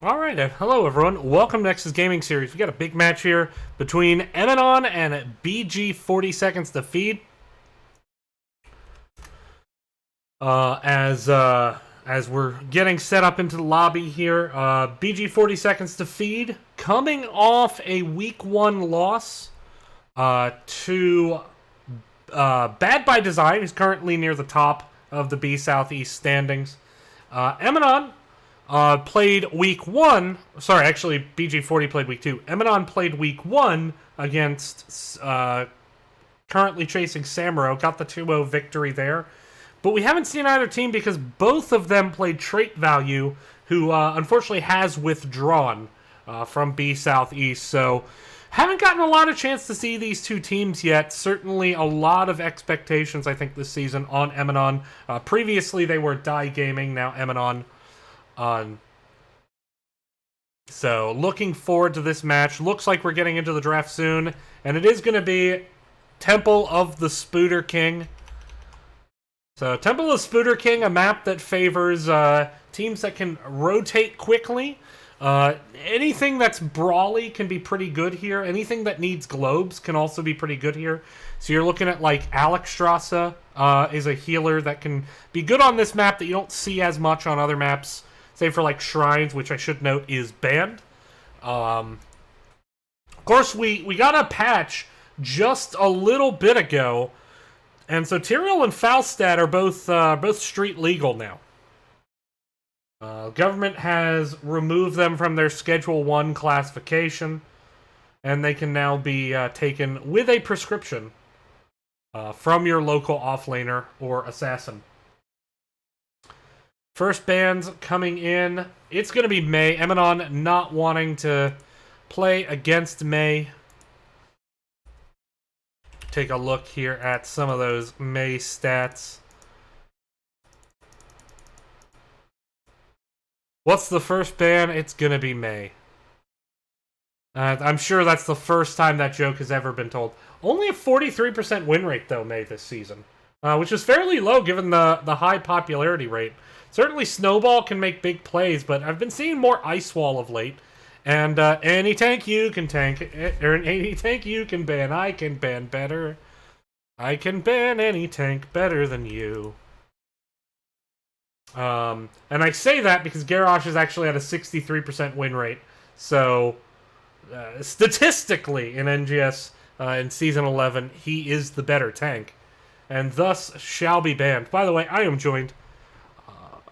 All right, hello everyone. Welcome to Nexus Gaming Series. We got a big match here between Emanon and BG 40 Seconds to Feed. As we're getting set up into the lobby here, BG 40 Seconds to Feed coming off a Week 1 loss to Bad by Design, who's currently near the top of the B Southeast standings. Emanon played Week 1. Sorry, actually, BG40 played Week 2. Emanon played Week 1 against currently chasing Samuro. Got the 2-0 victory there. But we haven't seen either team because both of them played Trait Value, who unfortunately has withdrawn from B Southeast. So haven't gotten a lot of chance to see these two teams yet. Certainly a lot of expectations, I think, this season on Emanon. Previously, they were Die Gaming, now Emanon. So looking forward to this match. Looks like we're getting into the draft soon, and it is going to be Temple of the Spooter King. So Temple of the Spooter King, a map that favors teams that can rotate quickly. Anything that's brawly can be pretty good here. Anything that needs globes can also be pretty good here. So you're looking at like Alexstrasza is a healer that can be good on this map that you don't see as much on other maps. Say for like Shrines, which I should note is banned. Of course, we got a patch just a little bit ago, and so Tyrael and Falstad are both street legal now. Government has removed them from their Schedule 1 classification, and they can now be taken with a prescription from your local offlaner or assassin. First bands coming in. It's going to be May. Emanon not wanting to play against May. Take a look here at some of those May stats. What's the first ban? It's going to be May. I'm sure that's the first time that joke has ever been told. Only a 43% win rate, though, May this season. Which is fairly low given the high popularity rate. Certainly Snowball can make big plays, but I've been seeing more Ice Wall of late. And any tank you can tank, or any tank you can ban, I can ban better. I can ban any tank better than you. And I say that because Garrosh is actually at a 63% win rate. So, statistically in NGS in Season 11, he is the better tank. And thus shall be banned. By the way, I am joined.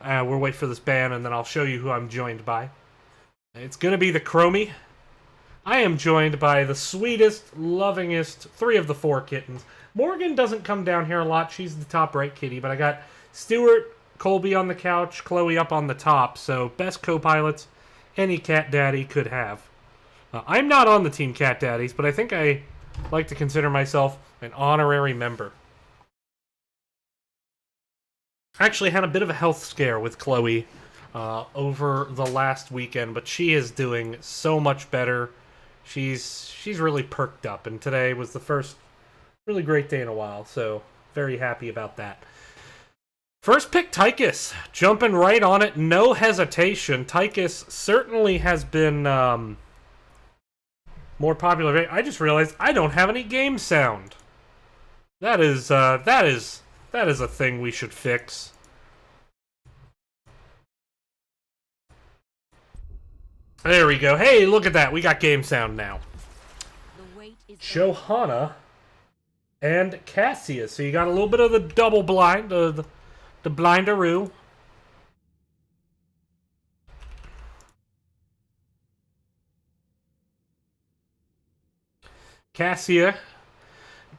We'll wait for this ban, and then I'll show you who I'm joined by. It's going to be the Chromie. I am joined by the sweetest, lovingest, 3 of the 4 kittens. Morgan doesn't come down here a lot. She's the top right kitty, but I got Stuart, Colby on the couch, Chloe up on the top. So, best co-pilots any cat daddy could have. I'm not on the team cat daddies, but I think I like to consider myself an honorary member. Actually had a bit of a health scare with Chloe over the last weekend, but she is doing so much better. She's really perked up, and today was the first really great day in a while, so very happy about that. First pick, Tychus. Jumping right on it, no hesitation. Tychus certainly has been more popular. I just realized I don't have any game sound. That is a thing we should fix. There we go. Hey, look at that. We got game sound now. Johanna and Cassius. So you got a little bit of the double blind, the blindaroo. Cassia,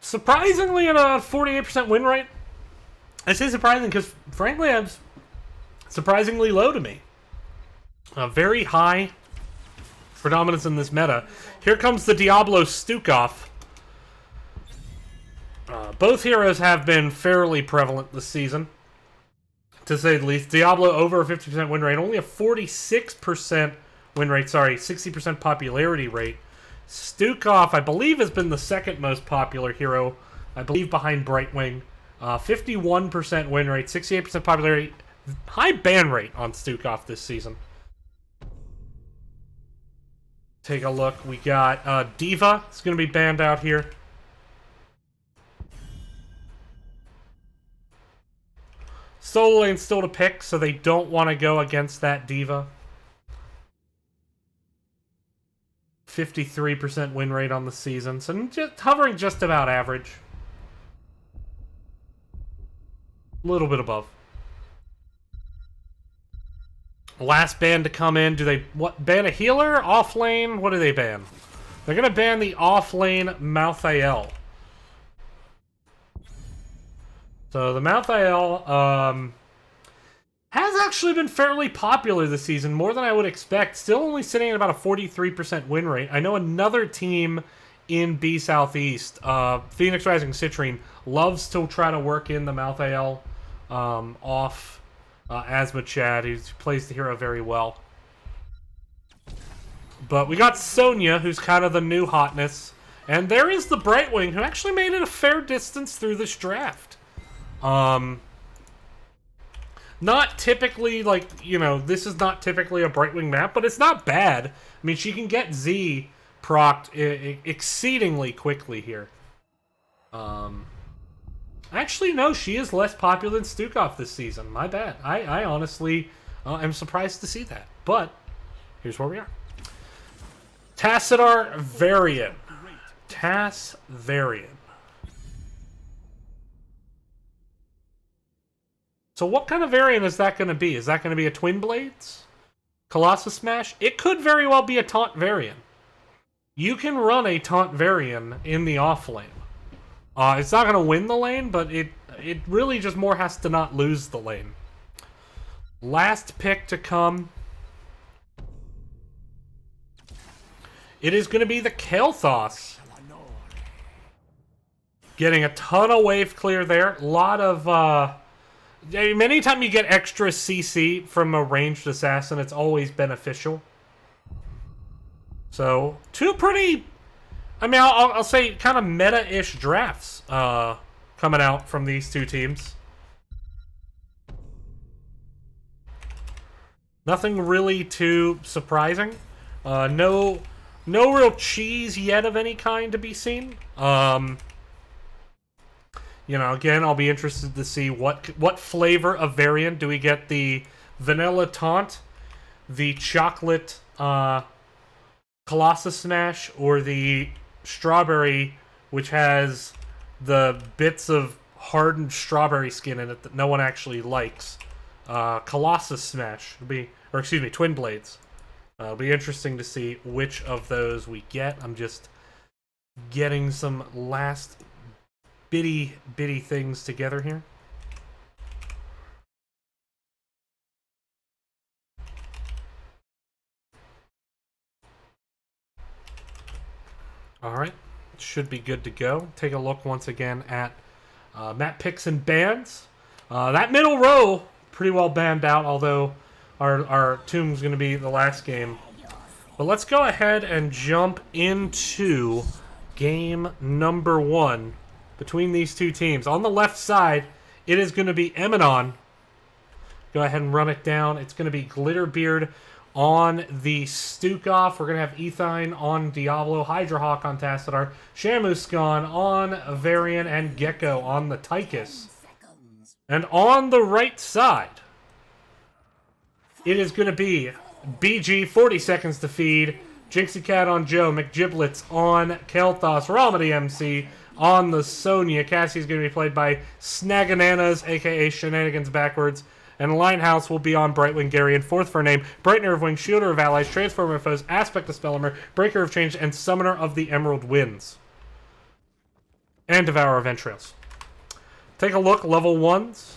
surprisingly at a 48% win rate. I say surprising because, frankly, it's surprisingly low to me. Very high predominance in this meta. Here comes the Diablo Stukov. Both heroes have been fairly prevalent this season, to say the least. Diablo over a 50% win rate, only a 46% win rate, 60% popularity rate. Stukov, I believe, has been the second most popular hero, I believe behind Brightwing. 51% win rate, 68% popularity. High ban rate on Stukov this season. Take a look. We got Diva. It's going to be banned out here. Solo lane's still to pick, so they don't want to go against that Diva. 53% win rate on the season, so just hovering just about average. A little bit above. Last ban to come in. Do they ban a healer? Off lane? What do they ban? They're going to ban the off lane Malthael. So the Malthael has actually been fairly popular this season, more than I would expect. Still only sitting at about a 43% win rate. I know another team in B Southeast, Phoenix Rising Citrine, loves to try to work in the Malthael off Asma Chad. He plays the hero very well. But we got Sonya, who's kind of the new hotness. And there is the Brightwing, who actually made it a fair distance through this draft. Not typically, like, you know, this is not typically a Brightwing map, but it's not bad. I mean, she can get Z procced exceedingly quickly here. Actually, no, she is less popular than Stukov this season. My bad. I honestly am surprised to see that. But here's where we are. Tassadar Varian. Tass Varian. So what kind of variant is that going to be? Is that going to be a Twin Blades? Colossus Smash? It could very well be a Taunt variant. You can run a Taunt variant in the off lane. It's not going to win the lane, but it really just more has to not lose the lane. Last pick to come. It is going to be the Kael'thas. Getting a ton of wave clear there. A lot of... anytime you get extra CC from a ranged assassin, it's always beneficial. So, two pretty... I mean, I'll say kind of meta-ish drafts coming out from these two teams. Nothing really too surprising. No real cheese yet of any kind to be seen. You know, again, I'll be interested to see what flavor of variant. Do we get the vanilla taunt, the chocolate Colossus Smash, or the strawberry, which has the bits of hardened strawberry skin in it that no one actually likes? Colossus Smash, Twin Blades. It'll be interesting to see which of those we get. I'm just getting some last bitty things together here. All right, should be good to go. Take a look once again at map picks and bans. That middle row pretty well banned out, although our Tomb's going to be the last game. But let's go ahead and jump into game number 1 between these two teams. On the left side, it is going to be Emanon. Go ahead and run it down. It's going to be Glitterbeard on the Stukov. We're going to have Ethine on Diablo, Hydrahawk on Tassadar, Shamuskan on Varian, and Gecko on the Tychus. And on the right side, it is going to be BG, 40 seconds to feed, Jinxie Cat on Joe, McGiblets on Kael'thas, Ramadi MC on the Sonya. Cassie's going to be played by Snaggananas, aka Shenanigans Backwards. And Linehouse will be on Brightwing Garion, fourth for name, Brightener of Wings, Shielder of Allies, Transformer of Foes, Aspect of Spellimer, Breaker of Change, and Summoner of the Emerald Winds. And Devourer of Entrails. Take a look, level 1s.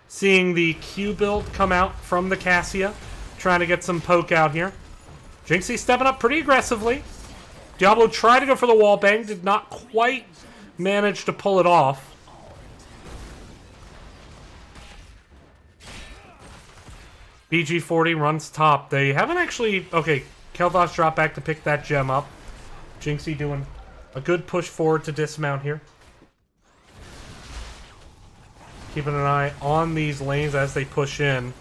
Seeing the Q build come out from the Cassia. Trying to get some poke out here. Jinxie stepping up pretty aggressively. Diablo tried to go for the wall bang, did not quite manage to pull it off. BG40 runs top. They haven't actually... Okay, Kael'thas dropped back to pick that gem up. Jinxie doing a good push forward to dismount here. Keeping an eye on these lanes as they push in.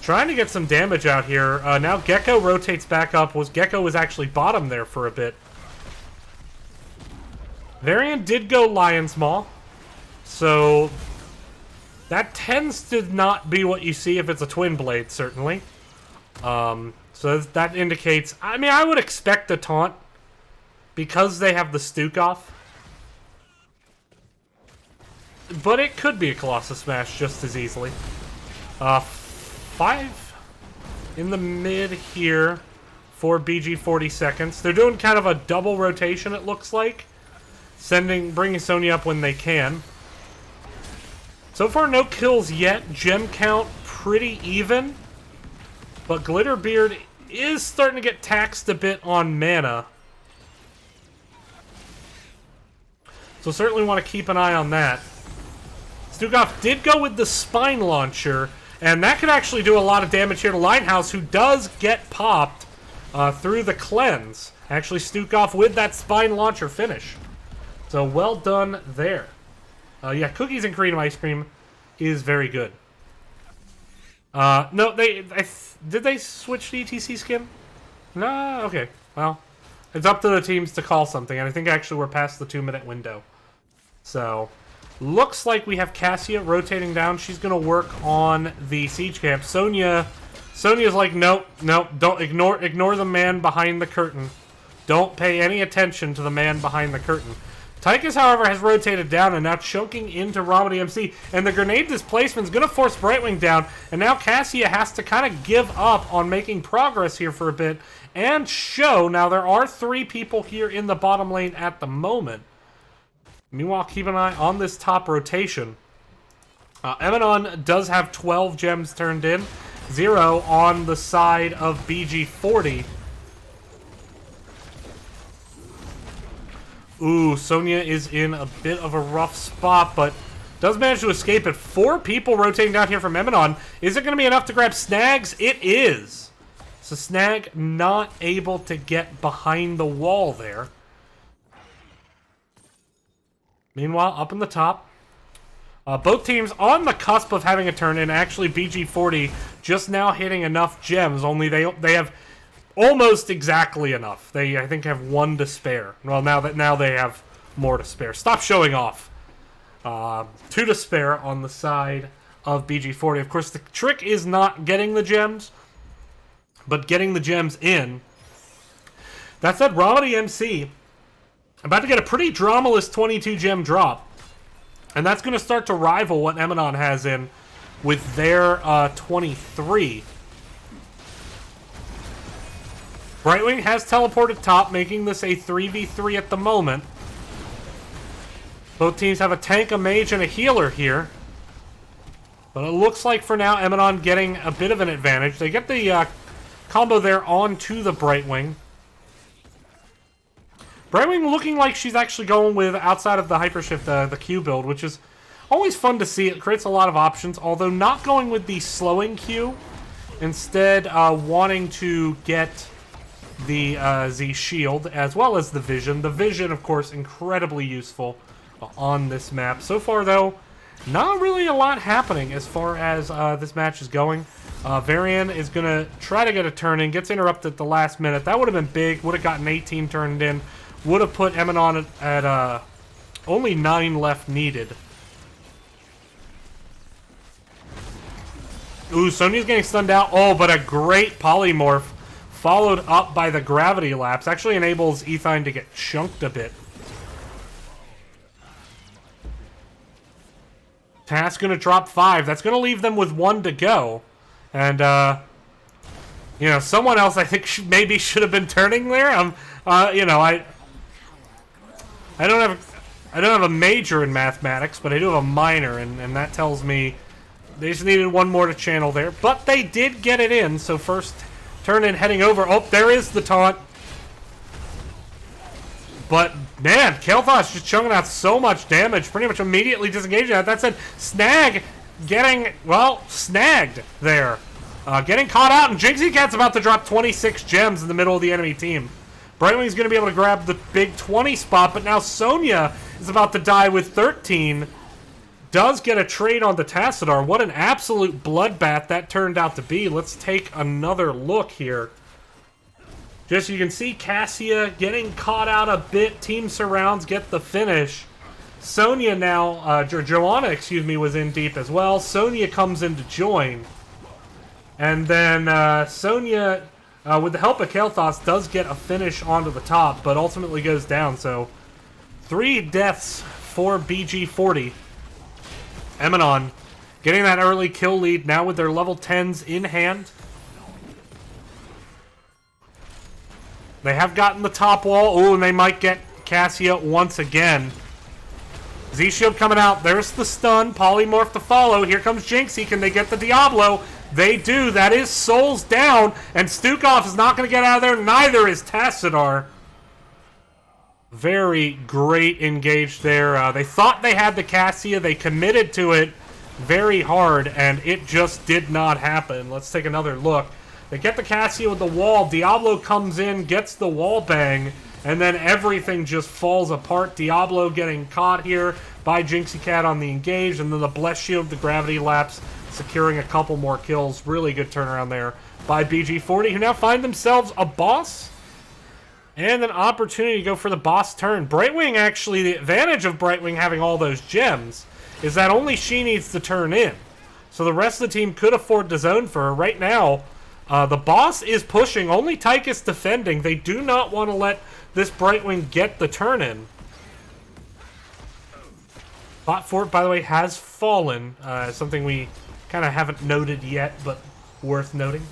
Trying to get some damage out here. Now Gecko rotates back up. Gecko was actually bottom there for a bit. Varian did go Lion's Maw. So that tends to not be what you see if it's a Twin Blade, certainly. So that indicates... I mean, I would expect a taunt because they have the Stukov. But it could be a Colossus Smash just as easily. 5 in the mid here for BG 40 seconds. They're doing kind of a double rotation, it looks like. Bringing Sonya up when they can. So far, no kills yet. Gem count pretty even. But Glitterbeard is starting to get taxed a bit on mana. So certainly want to keep an eye on that. Stukov did go with the Spine Launcher, and that could actually do a lot of damage here to Linehouse, who does get popped through the cleanse. Actually, Stukov with that Spine Launcher finish. So well done there. Yeah, Cookies and Cream Ice Cream is very good. No, did they switch the ETC skin? No, okay. Well, it's up to the teams to call something, and I think actually we're past the 2-minute window. So... looks like we have Cassia rotating down. She's going to work on the siege camp. Sonya's like, nope, don't ignore the man behind the curtain. Don't pay any attention to the man behind the curtain. Tychus, however, has rotated down and now choking into Ramadi MC. And the grenade displacement is going to force Brightwing down. And now Cassia has to kind of give up on making progress here for a bit and show. Now, there are 3 people here in the bottom lane at the moment. Meanwhile, keep an eye on this top rotation. Emanon does have 12 gems turned in. 0 on the side of BG40. Ooh, Sonya is in a bit of a rough spot, but does manage to escape it. 4 people rotating down here from Emanon. Is it going to be enough to grab Snags? It is. So Snag not able to get behind the wall there. Meanwhile, up in the top, both teams on the cusp of having a turn-in. Actually, BG40 just now hitting enough gems, only they have almost exactly enough. They, I think, have 1 to spare. Well, now they have more to spare. Stop showing off. 2 to spare on the side of BG40. Of course, the trick is not getting the gems, but getting the gems in. That said, Ramadi MC... about to get a pretty dramaless 22-gem drop. And that's going to start to rival what Emanon has in with their 23. Brightwing has teleported top, making this a 3v3 at the moment. Both teams have a tank, a mage, and a healer here. But it looks like for now, Emanon getting a bit of an advantage. They get the combo there onto the Brightwing. Brightwing looking like she's actually going with, outside of the Hypershift, the Q build, which is always fun to see. It creates a lot of options, although not going with the slowing Q. Instead, wanting to get the Z shield, as well as the vision. The vision, of course, incredibly useful on this map. So far, though, not really a lot happening as far as this match is going. Varian is going to try to get a turn in, gets interrupted at the last minute. That would have been big, would have gotten 18 turned in. Would have put Emanon at only 9 left needed. Ooh, Sonya's getting stunned out. Oh, but a great polymorph followed up by the gravity lapse. Actually enables Ethine to get chunked a bit. Task going to drop 5. That's going to leave them with 1 to go. And, you know, someone else I think maybe should have been turning there. You know, I don't have a major in mathematics, but I do have a minor, and that tells me they just needed 1 more to channel there. But they did get it in, so first turn in heading over. Oh, there is the taunt. But, man, Kael'thas just chunking out so much damage, pretty much immediately disengaging that. That said, Snag getting, well, snagged there. Getting caught out, and Jinxie Cat's about to drop 26 gems in the middle of the enemy team. Brightwing's going to be able to grab the big 20 spot, but now Sonya is about to die with 13. does get a trade on the Tassadar. What an absolute bloodbath that turned out to be. Let's take another look here. Just so you can see Cassia getting caught out a bit. Team surrounds, get the finish. Sonya now, Joanna, excuse me, was in deep as well. Sonya comes in to join. And then Sonya, with the help of Kael'thas, does get a finish onto the top, but ultimately goes down. So 3 deaths for BG40. Emanon getting that early kill lead now with their level 10s in hand. They have gotten the top wall. Oh, and they might get Cassia once again. Z-Shield coming out. There's the stun. Polymorph to follow. Here comes Jinxie. Can they get the Diablo? They do. That is Souls down. And Stukov is not going to get out of there. Neither is Tassadar. Very great engage there. They thought they had the Cassia. They committed to it very hard, and it just did not happen. Let's take another look. They get the Cassia with the wall. Diablo comes in, gets the wall bang, and then everything just falls apart. Diablo getting caught here by Jinxie Cat on the engage, and then the Bless Shield, the Gravity Lapse, securing a couple more kills. Really good turnaround there by BG40, who now find themselves a boss and an opportunity to go for the boss turn. Brightwing, actually, the advantage of Brightwing having all those gems is that only she needs to turn in. So the rest of the team could afford to zone for her. Right now, the boss is pushing. Only Tychus defending. They do not want to let this Brightwing get the turn in. Bot Fort, by the way, has fallen. Something we kind of haven't noted yet, but worth noting.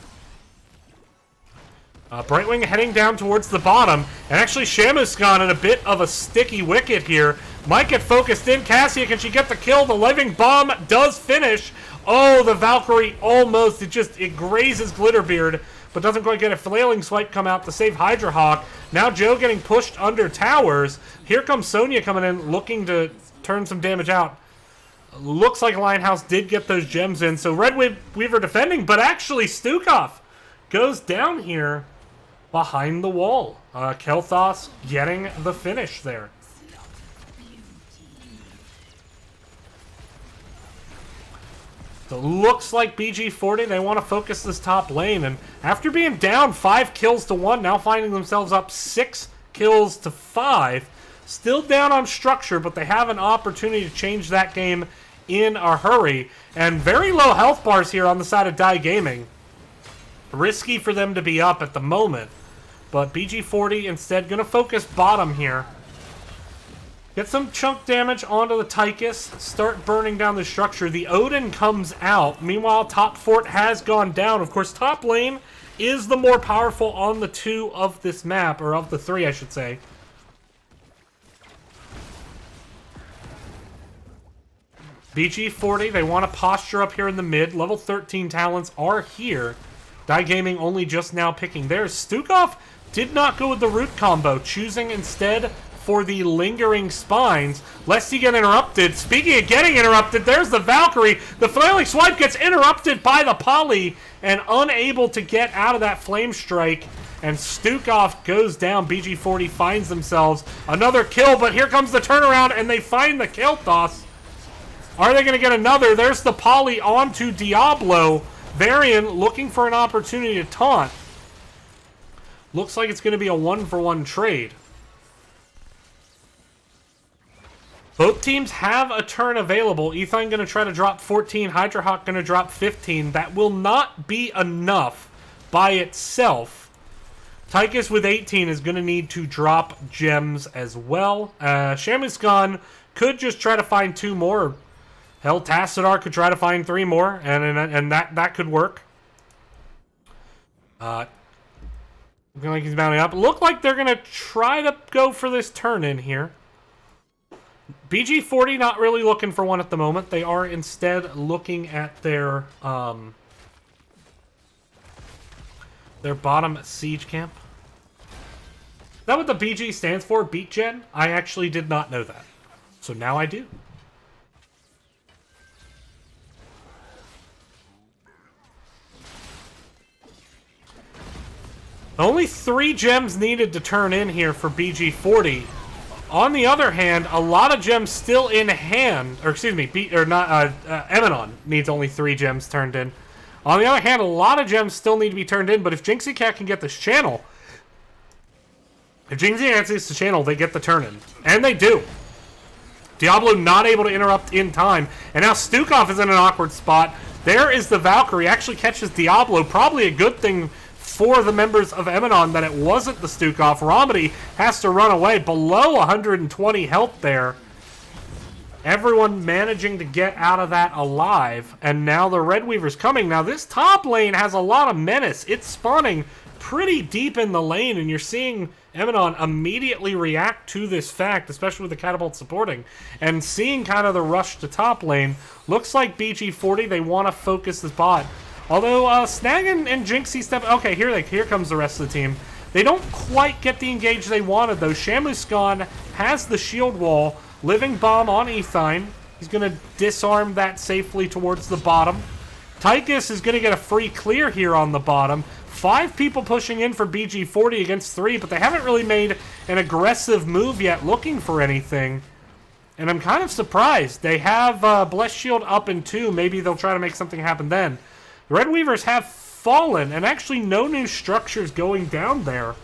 Brightwing heading down towards the bottom. And actually, Shamuskan in a bit of a sticky wicket here. Might get focused in. Cassia, can she get the kill? The Living Bomb does finish. Oh, the Valkyrie almost. It grazes Glitterbeard, but doesn't quite get a Flailing Swipe come out to save Hydra Hawk. Now Joe getting pushed under towers. Here comes Sonya coming in, looking to turn some damage out. Looks like Lionhouse did get those gems in. So Red Weaver defending, but actually Stukov goes down here behind the wall. Kael'thas getting the finish there. So looks like BG40, they want to focus this top lane. And after being down 5 kills to 1, now finding themselves up 6 kills to 5. Still down on structure, but they have an opportunity to change that game in a hurry. And very low health bars here on the side of Die Gaming. Risky for them to be up at the moment. But BG40 instead going to focus bottom here. Get some chunk damage onto the Tychus. Start burning down the structure. The Odin comes out. Meanwhile, top fort has gone down. Of course, top lane is the more powerful on the 2 of this map. Or of the 3, I should say. BG40, they want to posture up here in the mid. Level 13 talents are here. Die Gaming only just now picking theirs. Stukov did not go with the root combo, choosing instead for the lingering spines, lest he get interrupted. Speaking of getting interrupted, there's the Valkyrie. The Flailing Swipe gets interrupted by the Poly and unable to get out of that Flame Strike. And Stukov goes down. BG40 finds themselves another kill, but here comes the turnaround and they find the Kael'thas. Are they going to get another? There's the Poly onto Diablo. Varian looking for an opportunity to taunt. Looks like it's going to be a 1-for-1 trade. Both teams have a turn available. Ethine going to try to drop 14. Hydra Hawk going to drop 15. That will not be enough by itself. Tychus with 18 is going to need to drop gems as well. Shamuskan could just try to find 2 more. Hell, Tassadar could try to find 3 more, and that could work. Looking like he's mounting up. Look like they're going to try to go for this turn in here. BG40 not really looking for one at the moment. They are instead looking at their bottom siege camp. Is that what the BG stands for? Beat Gen? I actually did not know that. So now I do. Only 3 gems needed to turn in here for BG40. On the other hand, a lot of gems still in hand, or excuse me, Emanon needs only 3 gems turned in. On the other hand, a lot of gems still need to be turned in, but if Jinxie Cat can get this channel, if Jinxie Cat gets the channel, they get the turn in. And they do. Diablo not able to interrupt in time, and now Stukov is in an awkward spot. There is the Valkyrie, actually catches Diablo, probably a good thing for the members of Emanon that it wasn't the Stukov. Romedy has to run away, below 120 health there. Everyone managing to get out of that alive, and now the Red Weaver's coming. Now this top lane has a lot of menace. It's spawning pretty deep in the lane, and you're seeing Emanon immediately react to this fact, especially with the catapult supporting, and seeing kind of the rush to top lane. Looks like BG40, they want to focus this bot. Although Snag and Jinxie step... Okay, here comes the rest of the team. They don't quite get the engage they wanted, though. Shamuskan has the shield wall. Living Bomb on Ethine. He's going to disarm that safely towards the bottom. Tychus is going to get a free clear here on the bottom. 5 people pushing in for BG40 against 3, but they haven't really made an aggressive move yet looking for anything. And I'm kind of surprised. They have Blessed Shield up in 2. Maybe they'll try to make something happen then. The Red Weavers have fallen, and actually no new structures going down there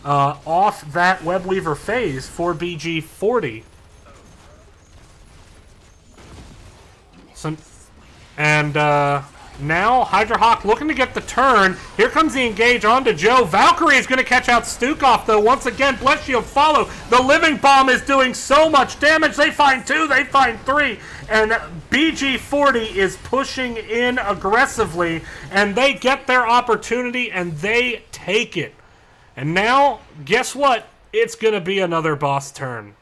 off that Web Weaver phase for BG40. So, and now Hydra Hawk looking to get the turn. Here comes the engage onto Joe. Valkyrie is going to catch out Stukov, though. Once again, Blessed Shield follow. The Living Bomb is doing so much damage. They find 2, they find 3. And BG40 is pushing in aggressively, and they get their opportunity, and they take it. And now, guess what? It's going to be another boss turn.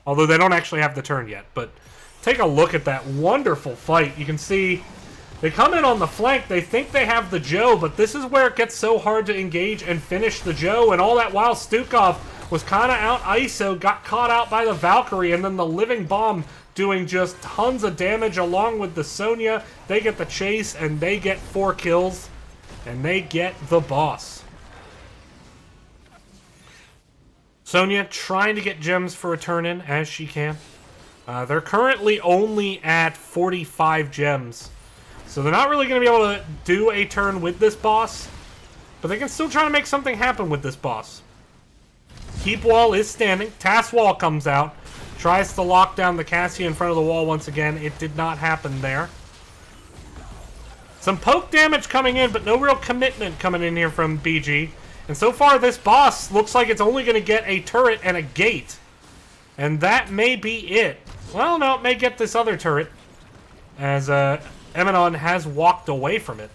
Although they don't actually have the turn yet. But take a look at that wonderful fight. You can see they come in on the flank. They think they have the Joe, but this is where it gets so hard to engage and finish the Joe. And all that while, Stukov was kind of out ISO, got caught out by the Valkyrie, and then the Living Bomb doing just tons of damage along with the Sonya. They get the chase, and they get 4 kills, and they get the boss. Sonya trying to get gems for a turn-in as she can. They're currently only at 45 gems. So they're not really going to be able to do a turn with this boss, but they can still try to make something happen with this boss. Keep wall is standing. Task wall comes out. Tries to lock down the Cassia in front of the wall once again. It did not happen there. Some poke damage coming in, but no real commitment coming in here from BG. And so far, this boss looks like it's only going to get a turret and a gate. And that may be it. Well, no, it may get this other turret, as Emanon has walked away from it.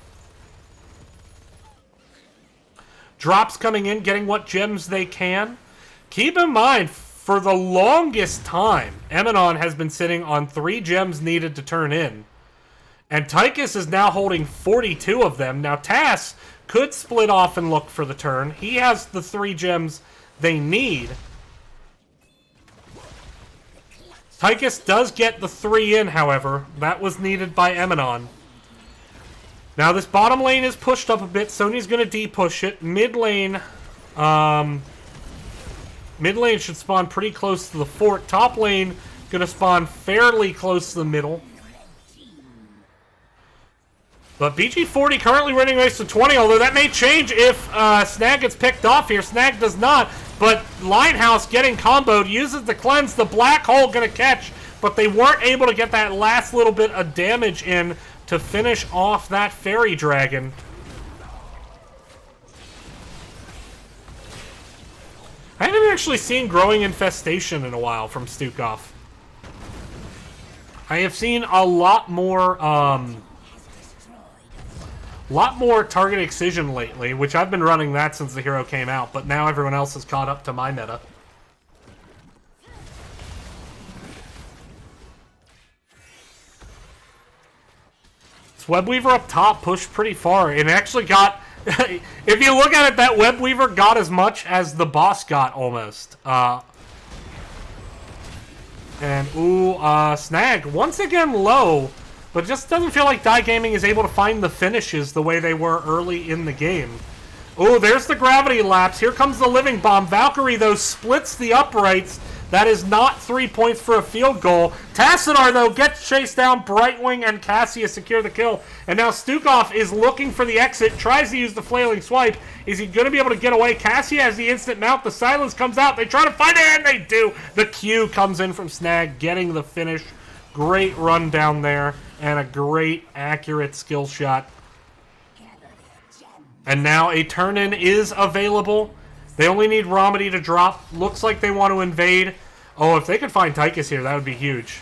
Drops coming in, getting what gems they can. Keep in mind, for the longest time, Emanon has been sitting on 3 gems needed to turn in. And Tychus is now holding 42 of them. Now, Tass could split off and look for the turn. He has the 3 gems they need. Tychus does get the 3 in, however. That was needed by Emanon. Now, this bottom lane is pushed up a bit. Sonya's going to de-push it. Mid lane should spawn pretty close to the fort. Top lane going to spawn fairly close to the middle. But BG40 currently running race to 20, although that may change if Snag gets picked off here. Snag does not, but Lighthouse getting comboed, uses the cleanse, the black hole going to catch, but they weren't able to get that last little bit of damage in to finish off that fairy dragon. I haven't actually seen Growing Infestation in a while from Stukov. I have seen a lot more Target Excision lately, which I've been running that since the hero came out, but now everyone else has caught up to my meta. This Webweaver up top pushed pretty far. It actually got... if you look at it, that Webweaver got as much as the boss got, almost. Snag, once again low, but it just doesn't feel like Die Gaming is able to find the finishes the way they were early in the game. Ooh, there's the gravity lapse. Here comes the Living Bomb. Valkyrie, though, splits the uprights. That is not 3 points for a field goal. Tassadar, though, gets chased down. Brightwing and Cassia secure the kill. And now Stukov is looking for the exit, tries to use the flailing swipe. Is he going to be able to get away? Cassia has the instant mount. The silence comes out. They try to find it, and they do. The Q comes in from Snag, getting the finish. Great run down there, and a great, accurate skill shot. And now a turn-in is available. They only need Romedy to drop. Looks like they want to invade. Oh, if they could find Tychus here, that would be huge.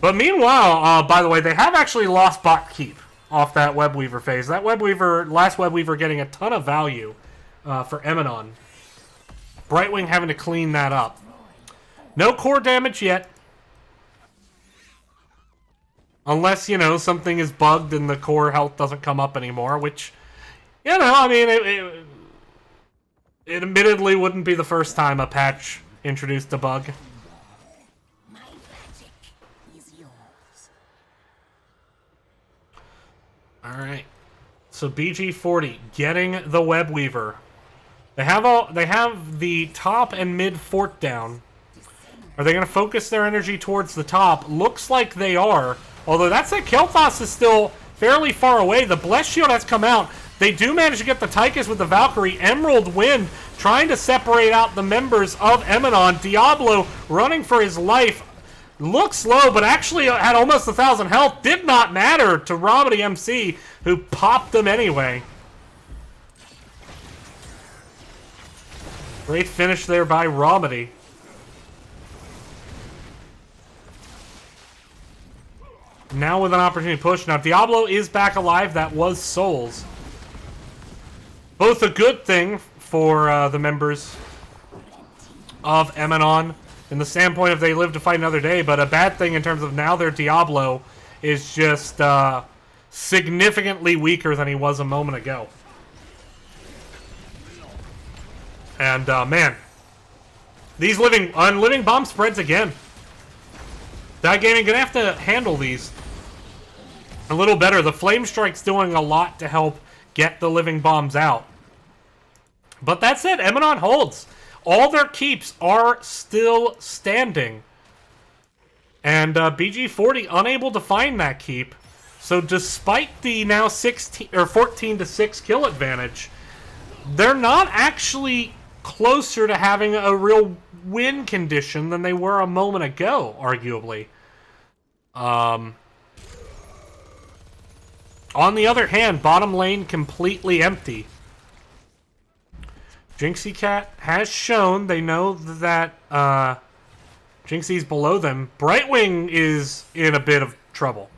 But meanwhile, by the way, they have actually lost bot keep off that Webweaver phase. That Webweaver, last Webweaver getting a ton of value for Emanon. Brightwing having to clean that up. No core damage yet. Unless, you know, something is bugged and the core health doesn't come up anymore, which, you know, I mean, it admittedly wouldn't be the first time a patch introduced a bug. My magic is yours. Alright. So BG40 getting the Webweaver. They have the top and mid fort down. Are they going to focus their energy towards the top? Looks like they are. Although that said, Kel'Thas is still fairly far away. The Blessed Shield has come out. They do manage to get the Tychus with the Valkyrie. Emerald Wind trying to separate out the members of Emanon. Diablo running for his life. Looks low, but actually had almost 1,000 health. Did not matter to Romedy MC, who popped them anyway. Great finish there by Romedy. Now with an opportunity to push. Now, Diablo is back alive. That was Souls. Both a good thing for the members of Emanon in the standpoint of they live to fight another day, but a bad thing in terms of now their Diablo is just significantly weaker than he was a moment ago. And, man, these living bomb spreads again. That Gaming gonna have to handle these a little better. The Flame Strike's doing a lot to help get the living bombs out. But that said, Emanon holds. All their keeps are still standing. And BG40 unable to find that keep. So despite the now 16 or 14-6 kill advantage, they're not actually closer to having a real win condition than they were a moment ago, arguably. On the other hand, bottom lane completely empty. Jinxie Cat has shown they know that Jinxie's below them. Brightwing is in a bit of trouble.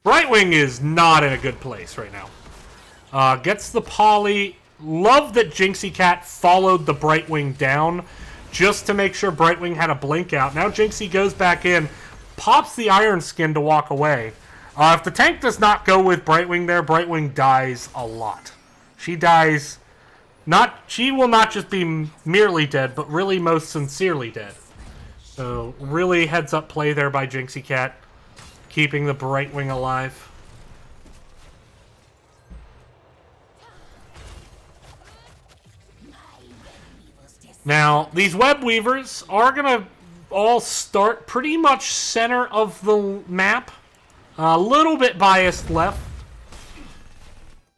Brightwing is not in a good place right now. Gets the poly. Love that Jinxie Cat followed the Brightwing down just to make sure Brightwing had a blink out. Now Jinxie goes back in, pops the Iron Skin to walk away. If the tank does not go with Brightwing there, Brightwing dies a lot. She dies... She will not just be merely dead, but really most sincerely dead. So, really heads up play there by Jinxie Cat, keeping the Brightwing alive. Now, these Web Weavers are going to all start pretty much center of the map. A little bit biased left.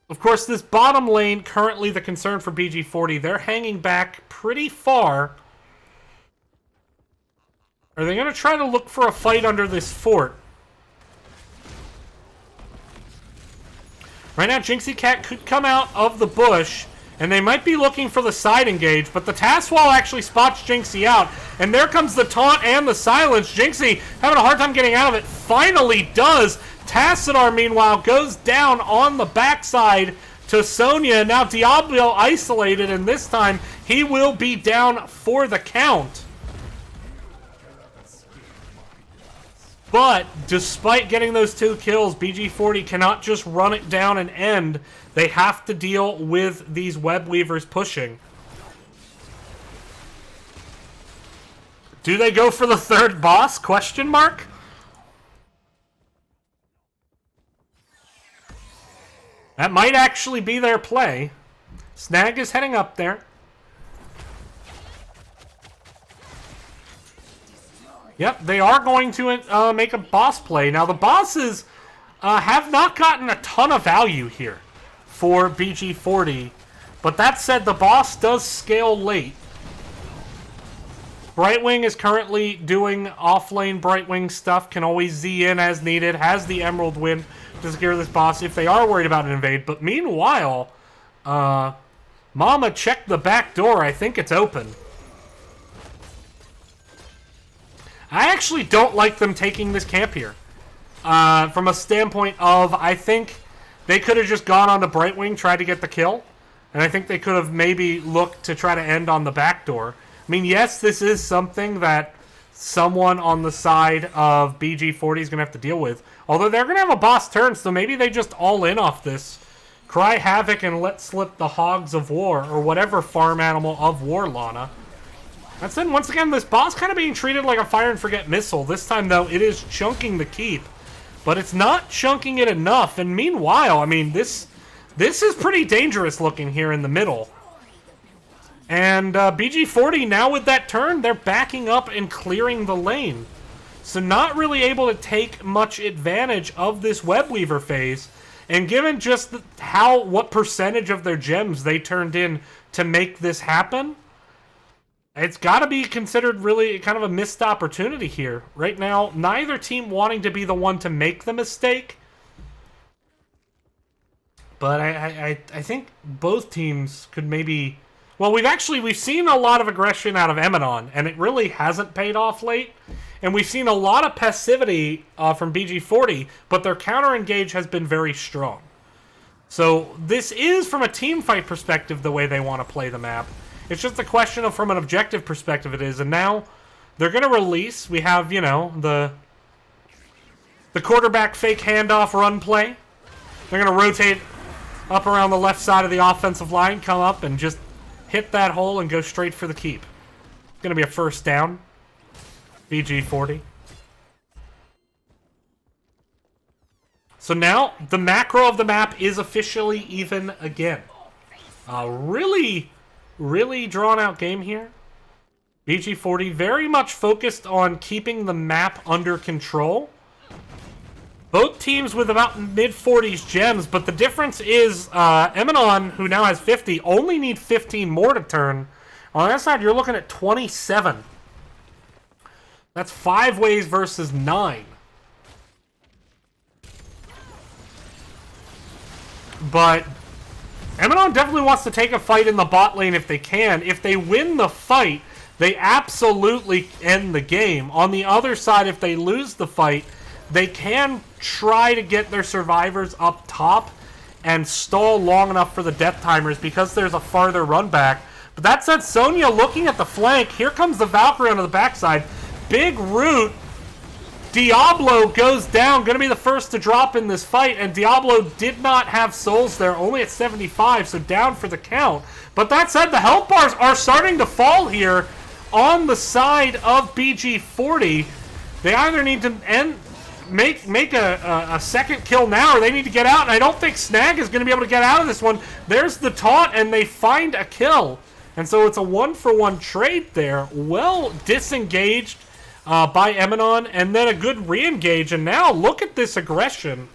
Of course, this bottom lane, currently the concern for BG40. They're hanging back pretty far. Are they going to try to look for a fight under this fort? Right now, Jinxie Cat could come out of the bush, and they might be looking for the side engage, but the task wall actually spots Jinxie out, and there comes the taunt and the silence. Jinxie having a hard time getting out of it, finally does. Tassadar, meanwhile, goes down on the backside to Sonya. Now Diablo isolated, and this time he will be down for the count. But despite getting those 2 kills, BG40 cannot just run it down and end. They have to deal with these Web Weavers pushing. Do they go for the third boss? Question mark? That might actually be their play. Snag is heading up there. Yep, they are going to make a boss play. Now, the bosses have not gotten a ton of value here for BG40. But that said, the boss does scale late. Brightwing is currently doing off-lane Brightwing stuff. Can always Z in as needed. Has the Emerald Wind to secure this boss if they are worried about an invade. But meanwhile, Mama checked the back door. I think it's open. I actually don't like them taking this camp here. From a standpoint of, I think they could have just gone on to Brightwing, tried to get the kill. And I think they could have maybe looked to try to end on the back door. I mean, yes, this is something that someone on the side of BG40 is going to have to deal with. Although they're going to have a boss turn, so maybe they just all in off this. Cry Havoc and let slip the Hogs of War, or whatever farm animal of War, Lana. That's it. Once again, this boss kind of being treated like a fire and forget missile. This time, though, it is chunking the keep. But it's not chunking it enough. And meanwhile, I mean, this is pretty dangerous looking here in the middle. And BG40, now with that turn, they're backing up and clearing the lane. So not really able to take much advantage of this Webweaver phase. And given just what percentage of their gems they turned in to make this happen, it's got to be considered really kind of a missed opportunity here. Right now, neither team wanting to be the one to make the mistake. But I think both teams could maybe... Well, we've seen a lot of aggression out of Emanon, and it really hasn't paid off late. And we've seen a lot of passivity from BG40, but their counter-engage has been very strong. So this is, from a team fight perspective, the way they want to play the map. It's just a question of, from an objective perspective, it is. And now they're going to release. We have, you know, the quarterback fake handoff run play. They're going to rotate up around the left side of the offensive line, come up and just hit that hole and go straight for the keep. It's going to be a first down. BG40. So now the macro of the map is officially even again. Really drawn out game here. BG40 very much focused on keeping the map under control. Both teams with about mid-40s gems, but the difference is Emanon, who now has 50, only need 15 more to turn. On that side, you're looking at 27. That's 5 ways versus 9. But Emanon definitely wants to take a fight in the bot lane if they can. If they win the fight, they absolutely end the game. On the other side, if they lose the fight, they can try to get their survivors up top and stall long enough for the death timers because there's a farther run back. But that said, Sonya looking at the flank. Here comes the Valkyrie onto the backside. Big root. Diablo goes down. Going to be the first to drop in this fight. And Diablo did not have souls there. Only at 75, so down for the count. But that said, the health bars are starting to fall here on the side of BG40. They either need to make a second kill now, or they need to get out. And I don't think Snag is going to be able to get out of this one. There's the taunt, and they find a kill. And so it's a 1-for-1 trade there. Well disengaged by Emanon, and then a good re-engage. And now look at this aggression.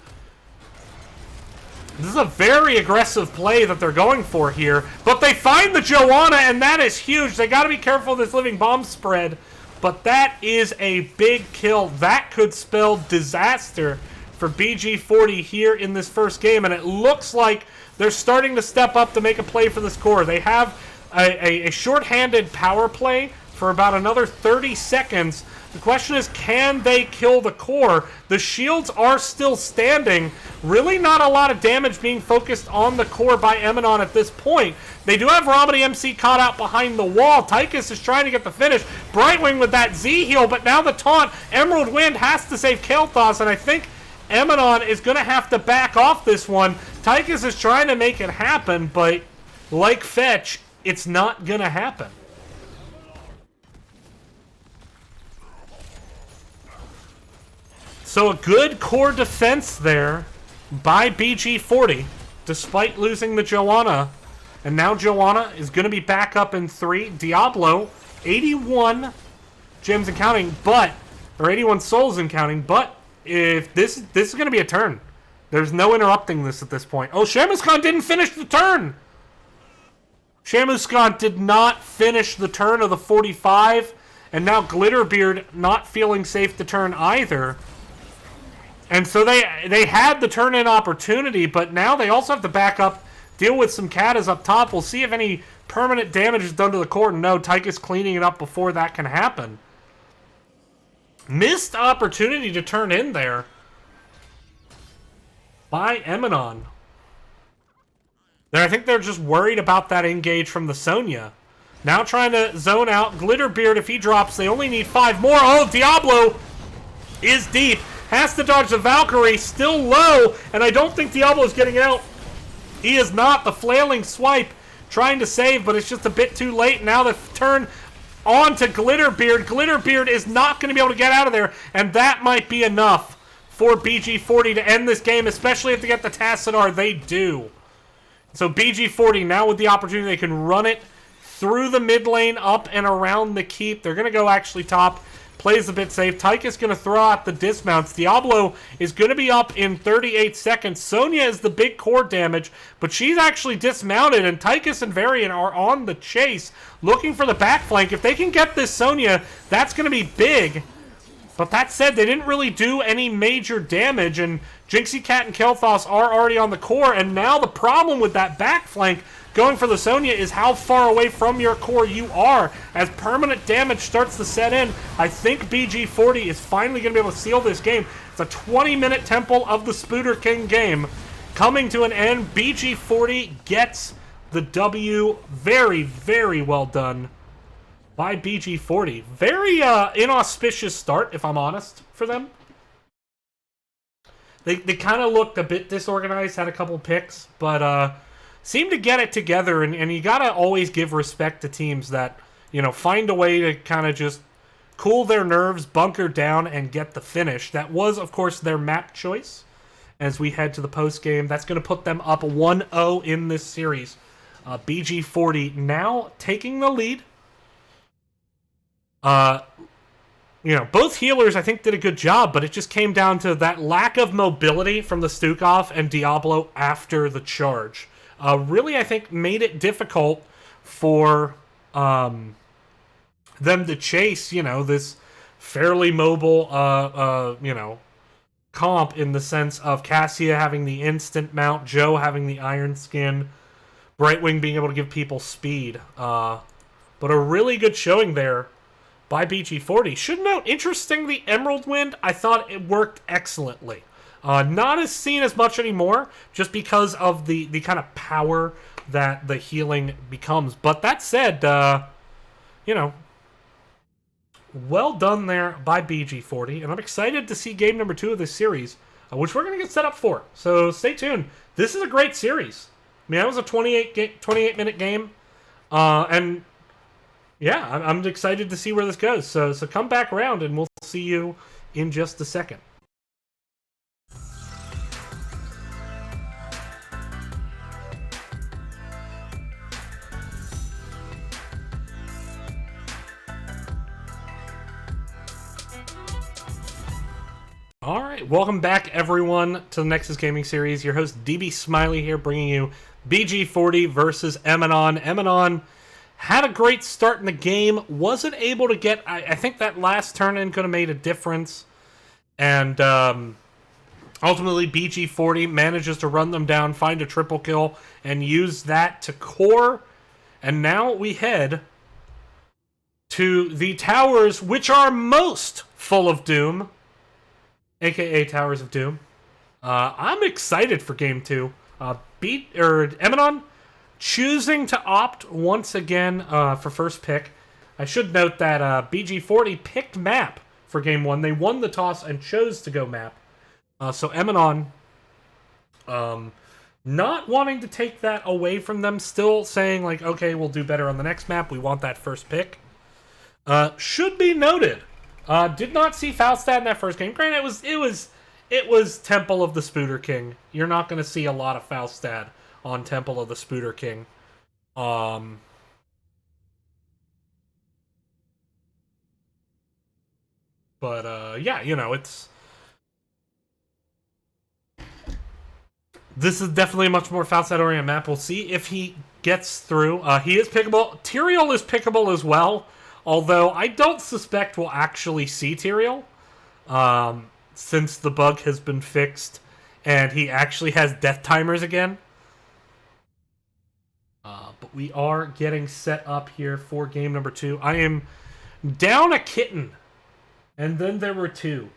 This is a very aggressive play that they're going for here. But they find the Joanna, and that is huge. They got to be careful of this living bomb spread. But that is a big kill. That could spell disaster for BG40 here in this first game. And it looks like they're starting to step up to make a play for this core. They have a short-handed power play for about another 30 seconds. The question is, can they kill the core? The shields are still standing. Really not a lot of damage being focused on the core by Emanon at this point. They do have Ramadi MC caught out behind the wall. Tychus is trying to get the finish. Brightwing with that Z heal, but now the taunt. Emerald Wind has to save Kael'thas, and I think Emanon is going to have to back off this one. Tychus is trying to make it happen, but like Fetch, it's not going to happen. So a good core defense there by BG40, despite losing the Joanna. And now Joanna is going to be back up in 3. Diablo, 81 gems and counting, but or 81 souls in counting. But if this is going to be a turn, there's no interrupting this at this point. Oh, Shamus Khan didn't finish the turn. Shamus Khan did not finish the turn of the 45, and now Glitterbeard not feeling safe to turn either. And so they had the turn-in opportunity, but now they also have to back up, deal with some Katas up top. We'll see if any permanent damage is done to the core. No, Tychus cleaning it up before that can happen. Missed opportunity to turn in there by Emanon. I think they're just worried about that engage from the Sonya. Now trying to zone out. Glitterbeard, if he drops, they only need 5 more. Oh, Diablo is deep. Has to dodge the Valkyrie. Still low, and I don't think Diablo's getting out. He is not. The flailing swipe trying to save, but it's just a bit too late. Now the turn on to Glitterbeard. Glitterbeard is not going to be able to get out of there, and that might be enough for BG40 to end this game, especially if they get the Tassadar. They do. So BG40 now with the opportunity, they can run it through the mid lane, up and around the keep. They're going to go actually top. Plays a bit safe. Tychus going to throw out the dismounts. Diablo is going to be up in 38 seconds. Sonya is the big core damage, but she's actually dismounted, and Tychus and Varian are on the chase, looking for the back flank. If they can get this Sonya, that's going to be big. But that said, they didn't really do any major damage, and Jinxie Cat and Kel'Thas are already on the core, and now the problem with that back flank going for the Sonya is how far away from your core you are. As permanent damage starts to set in, I think BG40 is finally going to be able to seal this game. It's a 20-minute Temple of the Spooter King game coming to an end. BG40 gets the W. Very, very well done by BG40. Very inauspicious start, if I'm honest, for them. They kind of looked a bit disorganized, had a couple picks, but seemed to get it together, and you got to always give respect to teams that, you know, find a way to kind of just cool their nerves, bunker down, and get the finish. That was, of course, their map choice as we head to the post-game. That's going to put them up 1-0 in this series. BG40 now taking the lead. You know, both healers, I think, did a good job, but it just came down to that lack of mobility from the Stukov and Diablo after the charge. Really, I think, made it difficult for them to chase, you know, this fairly mobile, you know, comp in the sense of Cassia having the instant mount, Joe having the iron skin, Brightwing being able to give people speed. But a really good showing there by BG40. Should note, interesting, the Emerald Wind, I thought it worked excellently. Not as seen as much anymore, just because of the kind of power that the healing becomes. But that said, you know, well done there by BG40, and I'm excited to see game number 2 of this series, which we're going to get set up for. So stay tuned. This is a great series. I mean, that was a 28-minute game, and yeah, I'm excited to see where this goes. So come back around, and we'll see you in just a second. All right, welcome back, everyone, to the Nexus Gaming Series. Your host, DB Smiley here, bringing you BG40 versus Emanon. Emanon had a great start in the game, wasn't able to get... I think that last turn-in could have made a difference. And ultimately, BG40 manages to run them down, find a triple kill, and use that to core. And now we head to the towers, which are most full of doom, aka Towers of Doom. I'm excited for Game 2. Emanon choosing to opt once again for first pick. I should note that BG40 picked map for Game 1. They won the toss and chose to go map. So Emanon not wanting to take that away from them, still saying, like, okay, we'll do better on the next map. We want that first pick. Should be noted, did not see Falstad in that first game. Granted, it was Temple of the Spooter King. You're not going to see a lot of Falstad on Temple of the Spooter King. But yeah, you know, this is definitely a much more Falstad-oriented map. We'll see if he gets through. He is pickable. Tyrael is pickable as well, although I don't suspect we'll actually see Tyrael, since the bug has been fixed and he actually has death timers again. But we are getting set up here for game number 2. I am down a kitten, and then there were 2.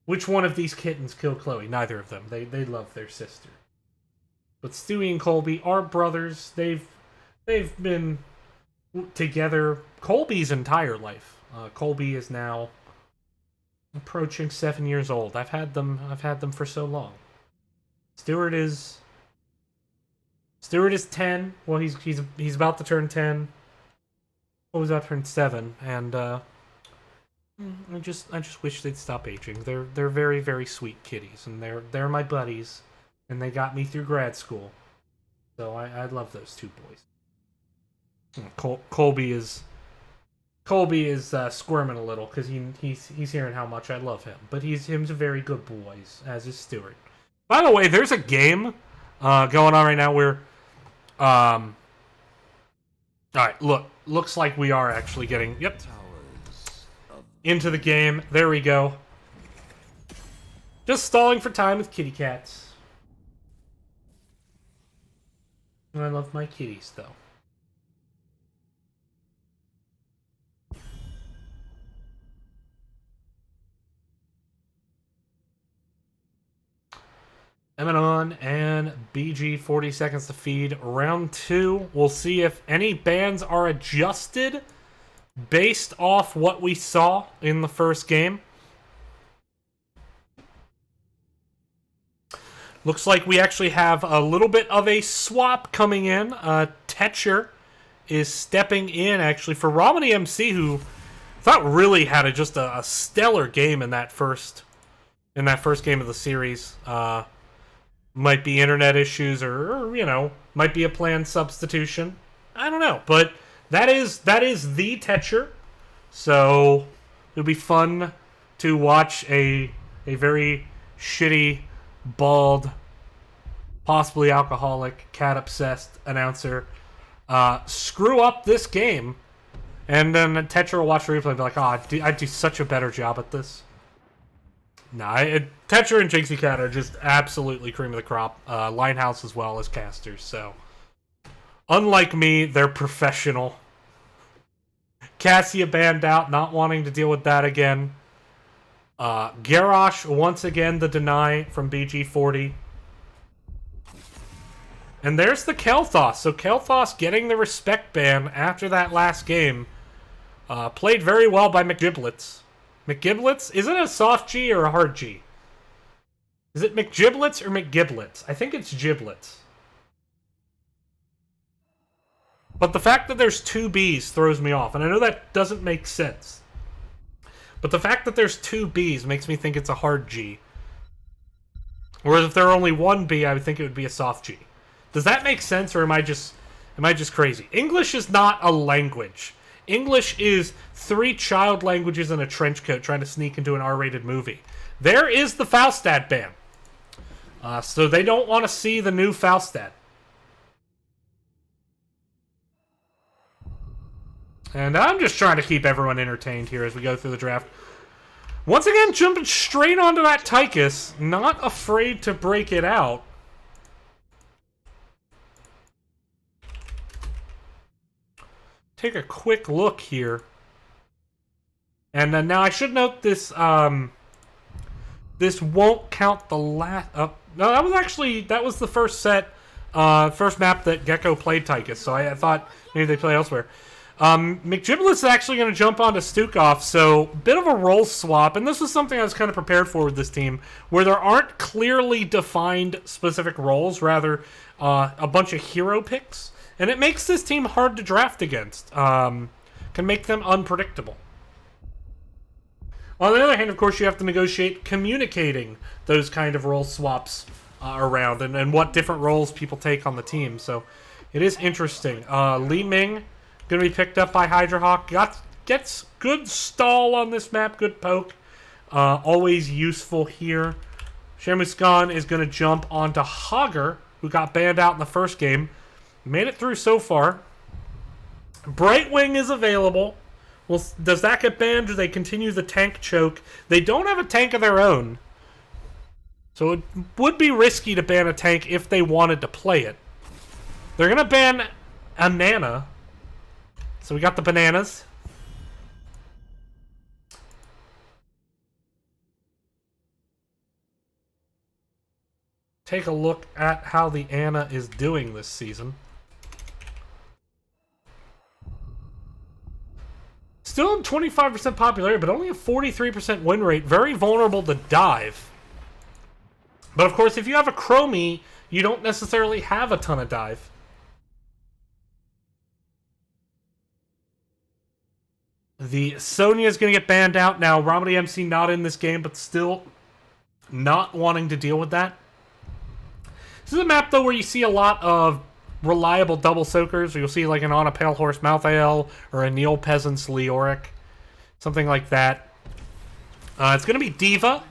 Which one of these kittens killed Chloe? Neither of them. They love their sister. But Stewie and Colby are brothers. They've been together Colby's entire life. Colby is now approaching 7 years old. I've had them for so long. Stuart is 10. Well, he's about to turn 10. Well, he's about to turn 7, and I just wish they'd stop aging. They're very, very sweet kitties, and they're my buddies, and they got me through grad school. So I love those 2 boys. Colby is squirming a little because he's hearing how much I love him, but he's a very good boy, as is Stuart. By the way, there's a game going on right now where all right, looks like we are actually getting into the game. There we go. Just stalling for time with kitty cats. And I love my kitties, though. Emanon and BG 40 seconds to feed. Round 2. We'll see if any bans are adjusted based off what we saw in the first game. Looks like we actually have a little bit of a swap coming in. Tetcher is stepping in, actually, for Romany MC, who I thought really had just a stellar game in that first game of the series. Might be internet issues, or you know, might be a planned substitution. I don't know, but that is the Tetcher. So it'll be fun to watch a very shitty, bald, possibly alcoholic, cat-obsessed announcer screw up this game, and then Tetcher will watch the replay and be like, "Oh, I'd do such a better job at this." Nah, Tetcher and Jinxie Cat are just absolutely cream of the crop. Linehouse as well as casters, so unlike me, they're professional. Cassia banned out, not wanting to deal with that again. Garrosh, once again, the deny from BG40. And there's the Kel'Thas. So Kel'Thas getting the respect ban after that last game. Played very well by McGiblets. McGiblets? Is it a soft G or a hard G? Is it McGiblets or McGiblets? I think it's Giblets. But the fact that there's 2 B's throws me off. And I know that doesn't make sense. But the fact that there's 2 B's makes me think it's a hard G. Whereas if there were only 1 B, I would think it would be a soft G. Does that make sense, or am I just crazy? English is not a language. English is 3 child languages in a trench coat trying to sneak into an R-rated movie. There is the Falstad ban. So they don't want to see the new Falstad. And I'm just trying to keep everyone entertained here as we go through the draft. Once again, jumping straight onto that Tychus, not afraid to break it out. Take a quick look here. And now I should note this this won't count the last no, that was the first first map that Gecko played Tychus, so I thought maybe they play elsewhere. McGiblets is actually going to jump onto Stukov, so bit of a role swap, and this was something I was kind of prepared for with this team, where there aren't clearly defined specific roles, rather a bunch of hero picks. And it makes this team hard to draft against. Can make them unpredictable. On the other hand, of course, you have to negotiate communicating those kind of role swaps around and what different roles people take on the team. So it is interesting. Li Ming going to be picked up by Hydra Hawk. Gets gets good stall on this map, good poke. Always useful here. Shamuskan is going to jump onto Hogger, who got banned out in the first game. Made it through so far. Brightwing is available. Well, does that get banned? Do they continue the tank choke? They don't have a tank of their own. So it would be risky to ban a tank if they wanted to play it. They're going to ban Amana. So we got the bananas. Take a look at how the Ana is doing this season. Still in 25% popularity, but only a 43% win rate. Very vulnerable to dive. But of course, if you have a Chromie, you don't necessarily have a ton of dive. The Sonya is going to get banned out. Now, Ramadi MC not in this game, but still not wanting to deal with that. This is a map, though, where you see a lot of reliable double soakers. You'll see like an On a Pale Horse Malthael or a Neil Peasant's Leoric. Something like that. It's going to be Diva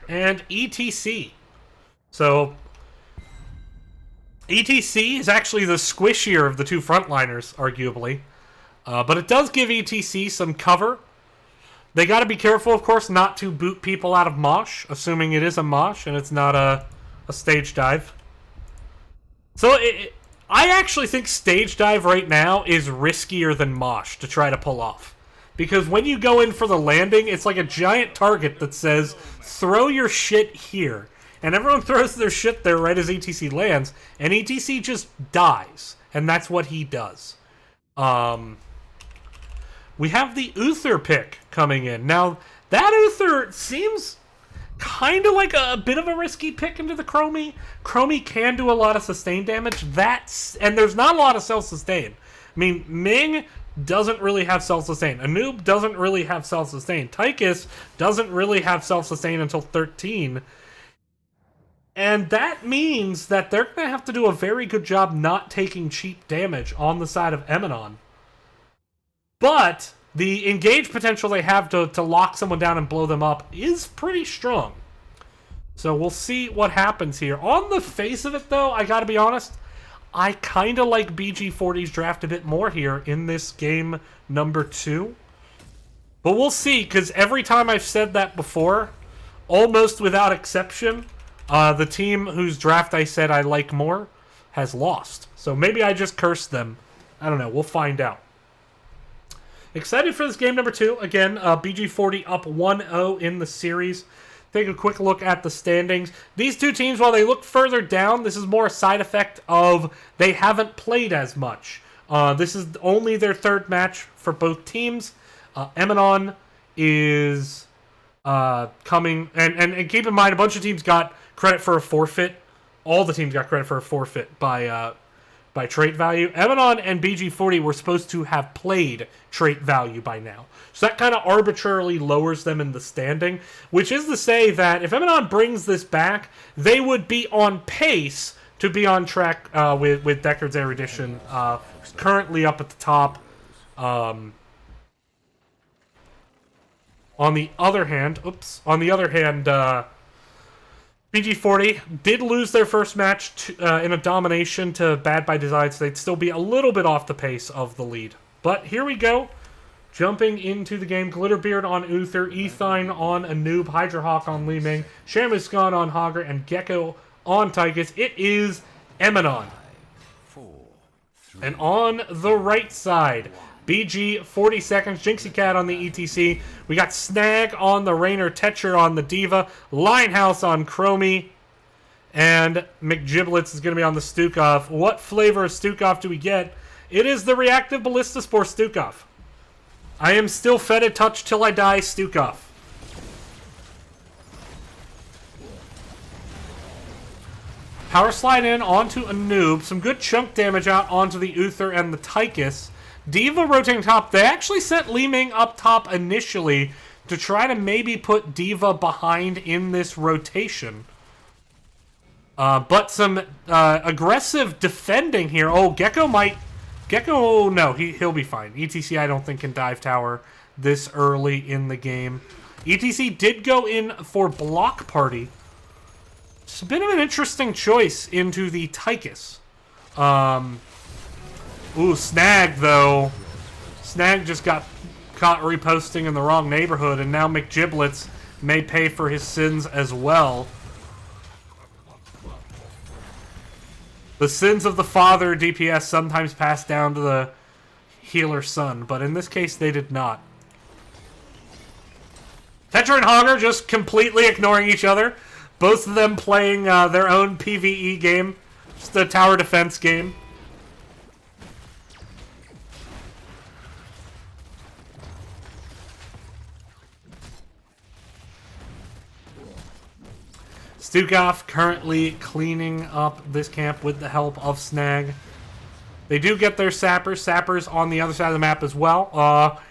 and ETC. So, ETC is actually the squishier of the two frontliners, arguably. But it does give ETC some cover. They got to be careful, of course, not to boot people out of Mosh, assuming it is a Mosh and it's not a stage dive. So, I actually think stage dive right now is riskier than Mosh to try to pull off. Because when you go in for the landing, it's like a giant target that says, throw your shit here. And everyone throws their shit there right as ETC lands, and ETC just dies. And that's what he does. We have the Uther pick coming in. Now, that Uther seems kind of like a bit of a risky pick into the Chromie. Chromie can do a lot of sustain damage. And there's not a lot of self-sustain. I mean, Ming doesn't really have self-sustain. Anub doesn't really have self-sustain. Tychus doesn't really have self-sustain until 13. And that means that they're going to have to do a very good job not taking cheap damage on the side of Emanon. But the engage potential they have to lock someone down and blow them up is pretty strong. So we'll see what happens here. On the face of it, though, I gotta be honest, I kind of like BG40's draft a bit more here in this game number 2. But we'll see, because every time I've said that before, almost without exception, the team whose draft I said I like more has lost. So maybe I just cursed them. I don't know. We'll find out. Excited for this game number 2. Again, BG40 up 1-0 in the series. Take a quick look at the standings. These two teams, while they look further down, this is more a side effect of they haven't played as much. This is only their third match for both teams. Emanon is coming, and keep in mind, a bunch of teams got credit for a forfeit. All the teams got credit for a forfeit by trait value. Emanon and BG40 were supposed to have played trait value by now. So that kind of arbitrarily lowers them in the standing, which is to say that if Emanon brings this back, they would be on pace to be on track with Deckard's erudition, currently up at the top. On the other hand, BG40 did lose their first match in a domination to Bad by Design, so they'd still be a little bit off the pace of the lead. But here we go. Jumping into the game, Glitterbeard on Uther, Ethine on Anub, Hydrahawk on Li Ming, Shamuskan on Hogger, and Gecko on Tychus. It is Emanon. And on the right side, BG 40 seconds, Jinxie Cat on the ETC. We got Snag on the Rainer, Tetcher on the Diva, Linehouse on Chromie, and McGiblets is going to be on the Stukov. What flavor of Stukov do we get? It is the Reactive Ballista Spore Stukov. I am still Fetid Touch till I die Stukov. Power Slide in onto a noob. Some good chunk damage out onto the Uther and the Tychus. Diva rotating top. They actually sent Li Ming up top initially to try to maybe put Diva behind in this rotation. But some aggressive defending here. Oh, Gecko might... Gecko, no, he'll be fine. ETC, I don't think, can dive tower this early in the game. ETC did go in for Block Party. It's a bit of an interesting choice into the Tychus. Ooh, Snag, though. Snag just got caught reposting in the wrong neighborhood, and now McGiblets may pay for his sins as well. The sins of the father, DPS, sometimes pass down to the healer son, but in this case, they did not. Tetra and Hogger just completely ignoring each other. Both of them playing their own PvE game. Just a tower defense game. Stukov currently cleaning up this camp with the help of Snag. They do get their sappers. Sappers on the other side of the map as well.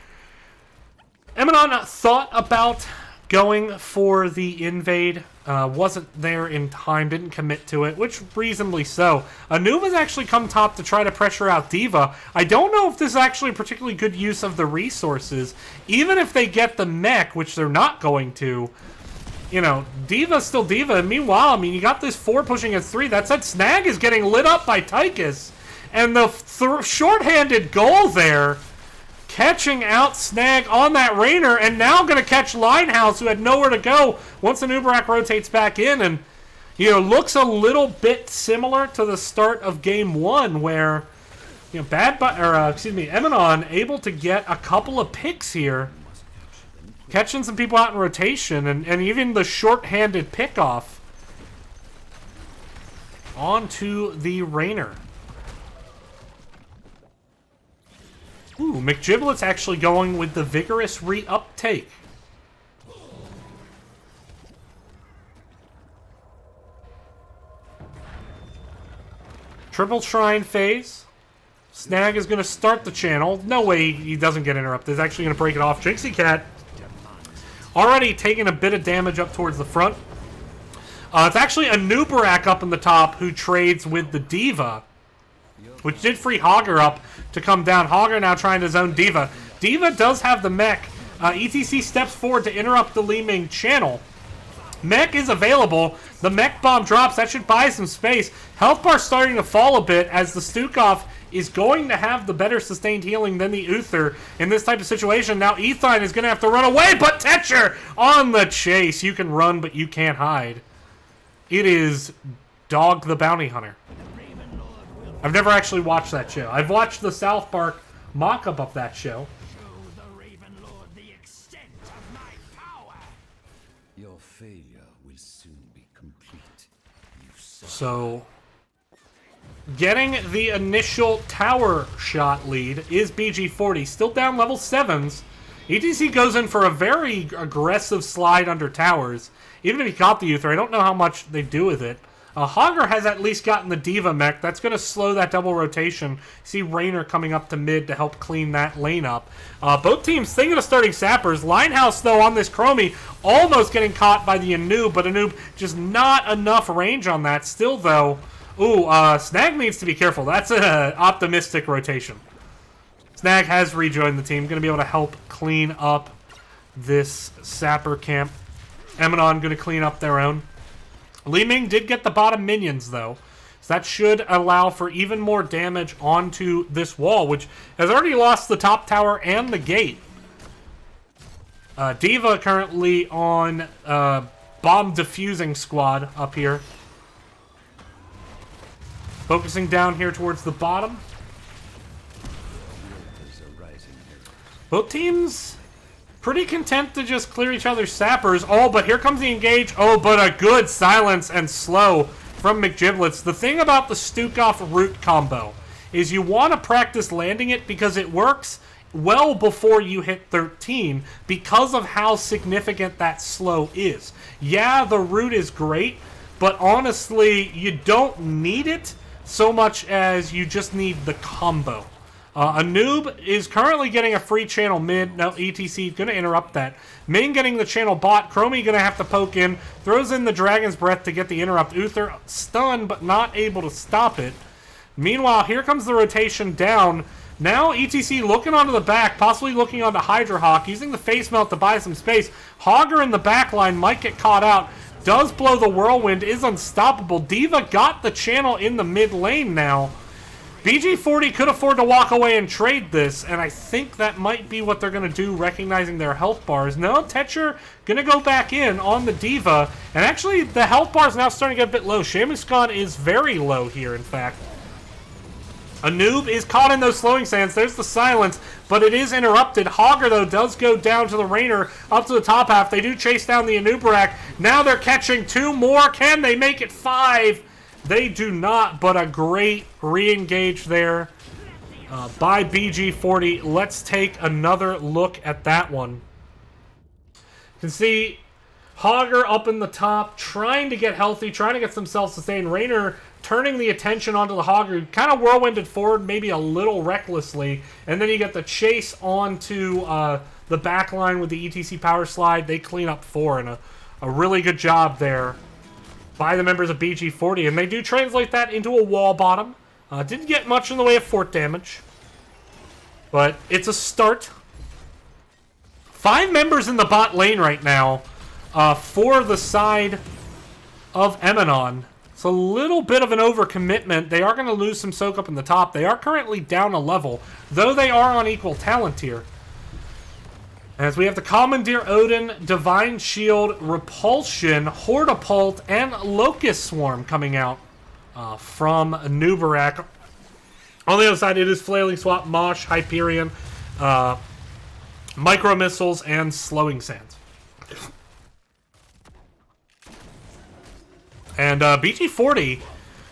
Emanon thought about going for the invade. Wasn't there in time. Didn't commit to it, which reasonably so. Anub has actually come top to try to pressure out D.Va. I don't know if this is actually a particularly good use of the resources. Even if they get the mech, which they're not going to, you know, D.Va's still D.Va. And meanwhile, I mean, you got this 4 pushing at 3. That said, Snag is getting lit up by Tychus. And the short-handed goal there, catching out Snag on that Rainer, and now going to catch Linehouse, who had nowhere to go once the Uberak rotates back in. And, you know, looks a little bit similar to the start of Game 1, where, you know, Emanon able to get a couple of picks here. Catching some people out in rotation, and even the short-handed pickoff onto the Rainer. Ooh, McGiblet's actually going with the vigorous re-uptake. Triple Shrine phase. Snag is going to start the channel. No way he doesn't get interrupted. He's actually going to break it off. Jinxie Cat already taking a bit of damage up towards the front. It's actually a Nubarak up in the top who trades with the D.Va, which did free Hogger up to come down. Hogger now trying to zone D.Va. D.Va does have the mech. ETC steps forward to interrupt the Li Ming channel. Mech is available. The mech bomb drops. That should buy some space. Health bar starting to fall a bit as the Stukov is going to have the better sustained healing than the Uther in this type of situation. Now Ethine is going to have to run away, but Tetcher on the chase. You can run, but you can't hide. It is Dog the Bounty Hunter. I've never actually watched that show. I've watched the South Park mock-up of that show. Show the Raven Lord the extent of my power. Your failure will soon be complete. So, getting the initial tower shot lead is BG40. Still down level 7s. ETC goes in for a very aggressive slide under towers. Even if he caught the Uther, I don't know how much they do with it. Hogger has at least gotten the D.Va mech. That's going to slow that double rotation. See Rainer coming up to mid to help clean that lane up. Both teams thinking of starting sappers. Linehouse, though, on this Chromie, almost getting caught by the Anub, but Anub just not enough range on that. Still, though, Snag needs to be careful. That's an optimistic rotation. Snag has rejoined the team. Going to be able to help clean up this sapper camp. Emanon going to clean up their own. Li Ming did get the bottom minions, though. So that should allow for even more damage onto this wall, which has already lost the top tower and the gate. D.Va currently on bomb defusing squad up here. Focusing down here towards the bottom. Both teams pretty content to just clear each other's sappers. Oh, but here comes the engage. Oh, but a good silence and slow from McGiblets. The thing about the Stukov root combo is you want to practice landing it because it works well before you hit 13 because of how significant that slow is. Yeah, the root is great, but honestly, you don't need it so much as you just need the combo. Anub is currently getting a free channel mid. No, ETC going to interrupt that. Ming getting the channel bot. Chromie going to have to poke in. Throws in the Dragon's Breath to get the interrupt. Uther stunned, but not able to stop it. Meanwhile, here comes the rotation down. Now ETC looking onto the back, possibly looking onto Hydra Hawk, using the face melt to buy some space. Hogger in the back line might get caught out. Does blow the whirlwind, is unstoppable. D.Va got the channel in the mid lane now. BG40 could afford to walk away and trade this, and I think that might be what they're going to do, recognizing their health bars. No, Tetcher going to go back in on the D.Va, and actually the health bar is now starting to get a bit low. Shamuskan is very low here, in fact. A noob is caught in those slowing sands. There's the silence, but it is interrupted. Hogger, though, does go down to the Rainer, up to the top half. They do chase down the Anubarak. Now they're catching 2 more. Can they make it 5? They do not, but a great re-engage there by BG40. Let's take another look at that one. You can see Hogger up in the top, trying to get healthy, trying to get some self-sustain. Rainer turning the attention onto the Hogger, kind of whirlwinded forward, maybe a little recklessly. And then you get the chase onto the back line with the ETC power slide. They clean up 4, and a really good job there by the members of BG40, and they do translate that into a wall bottom. Didn't get much in the way of fort damage, but it's a start. 5 members in the bot lane right now for the side of Emanon. It's a little bit of an overcommitment. They are going to lose some soak up in the top. They are currently down a level, though they are on equal talent here. As we have the Commandeer Odin, Divine Shield, Repulsion, Hortapult, and Locust Swarm coming out from Anubarak. On the other side, it is Flailing Swap, Mosh, Hyperion, Micro Missiles, and Slowing Sands. And BG40,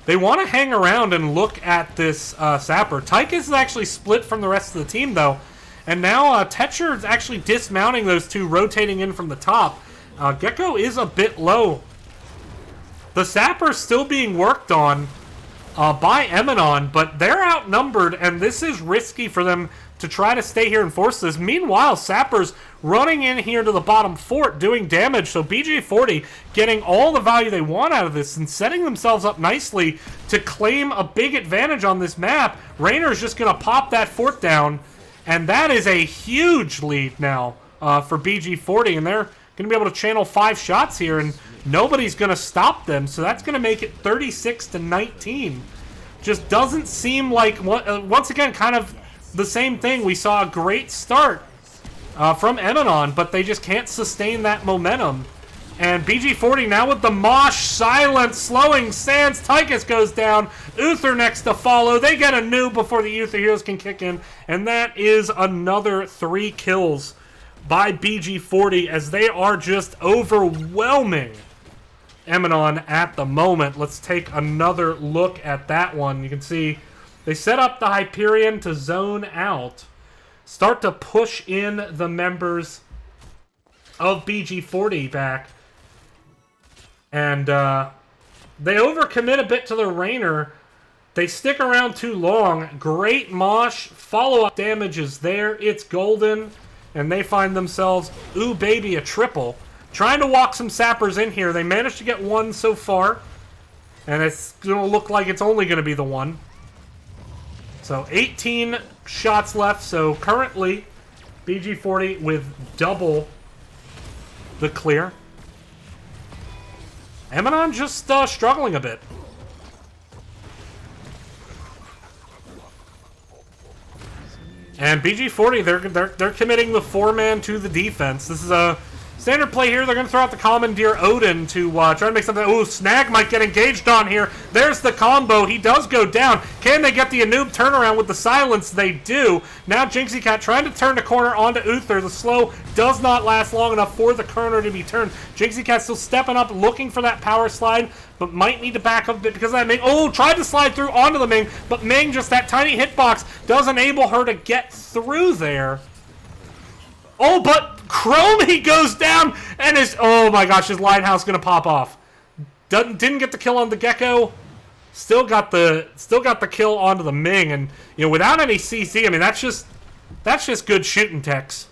they want to hang around and look at this Sapper. Tychus is actually split from the rest of the team, though. And now Tetcher is actually dismounting those 2, rotating in from the top. Gecko is a bit low. The Sapper's still being worked on by Emanon, but they're outnumbered, and this is risky for them to try to stay here and force this. Meanwhile, Sapper's running in here to the bottom fort, doing damage, so BG40 getting all the value they want out of this and setting themselves up nicely to claim a big advantage on this map. Rainer's just going to pop that fort down. And that is a huge lead now for BG40, and they're going to be able to channel 5 shots here, and nobody's going to stop them, so that's going to make it 36-19. Just doesn't seem like, once again, kind of the same thing. We saw a great start from Emanon, but they just can't sustain that momentum. And BG40 now with the Mosh, Silence, Slowing Sands, Tychus goes down, Uther next to follow. They get a noob before the Uther heroes can kick in, and that is another 3 kills by BG40 as they are just overwhelming Emanon at the moment. Let's take another look at that one. You can see they set up the Hyperion to zone out, start to push in the members of BG40 back. And they overcommit a bit to the Rainer. They stick around too long. Great Mosh. Follow-up damage is there. It's golden. And they find themselves, ooh baby, a triple. Trying to walk some Sappers in here. They managed to get 1 so far. And it's going to look like it's only going to be the 1. So 18 shots left. So currently, BG40 with double the clear. Emanon just struggling a bit. And BG40, they're committing the 4-man to the defense. This is a standard play here. They're going to throw out the Commandeer Odin to try to make something. Ooh, Snag might get engaged on here. There's the combo. He does go down. Can they get the Anub turnaround with the silence? They do. Now Jinxie Cat trying to turn the corner onto Uther. The slow does not last long enough for the corner to be turned. Jinxie Cat still stepping up, looking for that power slide, but might need to back up a bit because of that Ming. Oh, tried to slide through onto the Ming, but Ming, just that tiny hitbox, does enable her to get through there. Oh, but Chromie goes down, and oh my gosh, his Lighthouse gonna pop off. Didn't get the kill on the Gecko. Still got the kill onto the Ming, and without any CC, I mean that's just good shooting, Tex.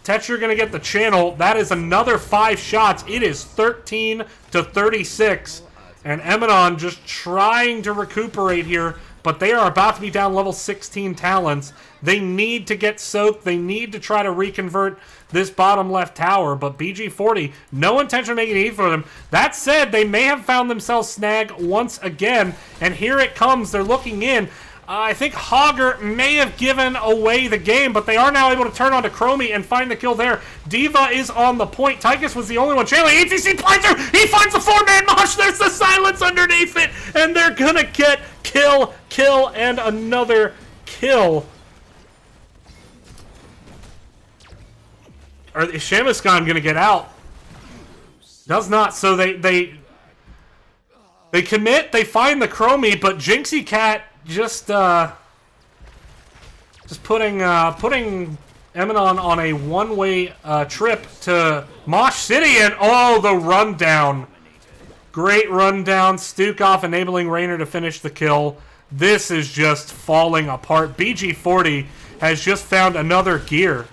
Tetcher gonna get the channel. That is another 5 shots. It is 13-36. And Emanon just trying to recuperate here. but they are about to be down level 16 talents. They need to get soaked. They need to try to reconvert this bottom left tower, but BG40, no intention of making it easy for them. That said, they may have found themselves snagged once again, and here it comes. They're looking in. I think Hogger may have given away the game, but they are now able to turn on to Chromie and find the kill there. Diva is on the point. Tychus was the only one trailing. ETC finds her. He finds the 4-man mosh. There's the silence underneath it, and they're going to get kill, and another kill. Is Shamuskan going to get out? Does not. So they commit. They find the Chromie, but Jinxie Cat just putting Emanon on a one-way trip to Mosh City, and oh, the rundown. Great rundown. Stukov enabling Raynor to finish the kill. This is just falling apart. BG40 has just found another gear.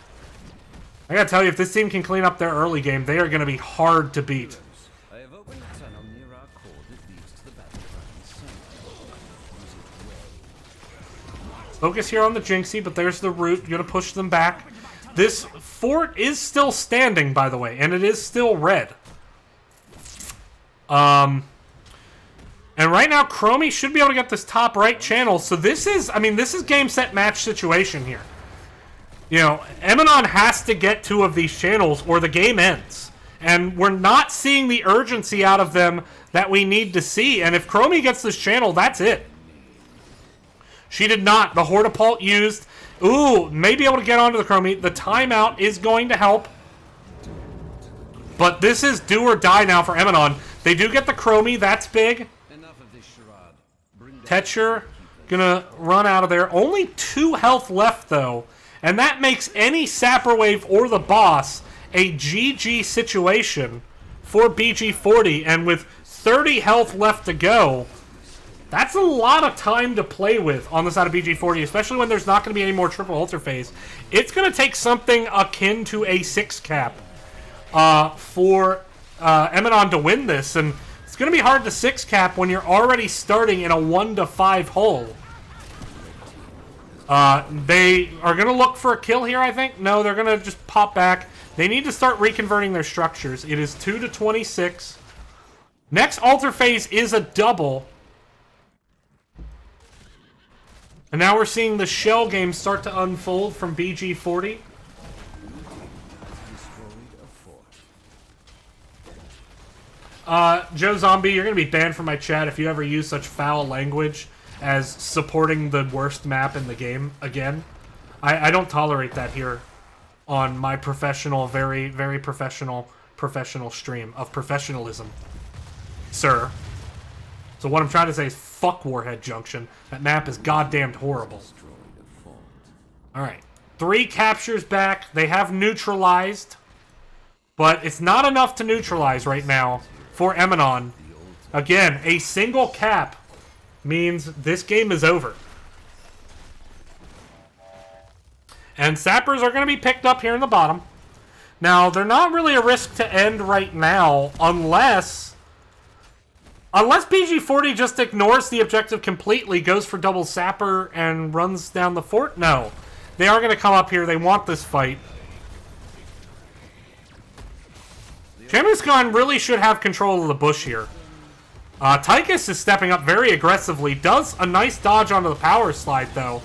I gotta tell you, if this team can clean up their early game, they are going to be hard to beat. I have opened a tunnel near our core that leads to the battleground center. Focus here on the Jinxie, but there's the root. You're going to push them back. This fort is still standing, by the way, and it is still red. And right now, Chromie should be able to get this top right channel. So this is, this is game, set, match situation here. You know, Emanon has to get 2 of these channels or the game ends. And we're not seeing the urgency out of them that we need to see. And if Chromie gets this channel, that's it. She did not. The Hortipult used. Ooh, may be able to get onto the Chromie. The timeout is going to help. But this is do or die now for Emanon. They do get the Chromie. That's big. Enough of this charade. Tetcher gonna run out of there. Only 2 health left, though. And that makes any Sapper Wave or the boss a GG situation for BG40. And with 30 health left to go, that's a lot of time to play with on the side of BG40, especially when there's not going to be any more triple ultra phase. It's going to take something akin to a 6 cap for Emanon to win this. And it's going to be hard to 6 cap when you're already starting in a 1-5 hole. They are going to look for a kill here, I think. No, they're going to just pop back. They need to start reconverting their structures. It is 2-26. Next altar phase is a double. And now we're seeing the shell game start to unfold from BG40. Joe Zombie, you're going to be banned from my chat if you ever use such foul language as supporting the worst map in the game again. I don't tolerate that here on my professional, very, very professional stream of professionalism, sir. So what I'm trying to say is fuck Warhead Junction. That map is goddamned horrible. Alright. 3 captures back. They have neutralized. But it's not enough to neutralize right now for Emanon. Again, a single cap means this game is over. And Sappers are going to be picked up here in the bottom. Now, they're not really a risk to end right now unless BG40 just ignores the objective completely, goes for double Sapper, and runs down the fort. No. They are going to come up here. They want this fight. Shamuskan really should have control of the bush here. Tychus is stepping up very aggressively. Does a nice dodge onto the power slide, though.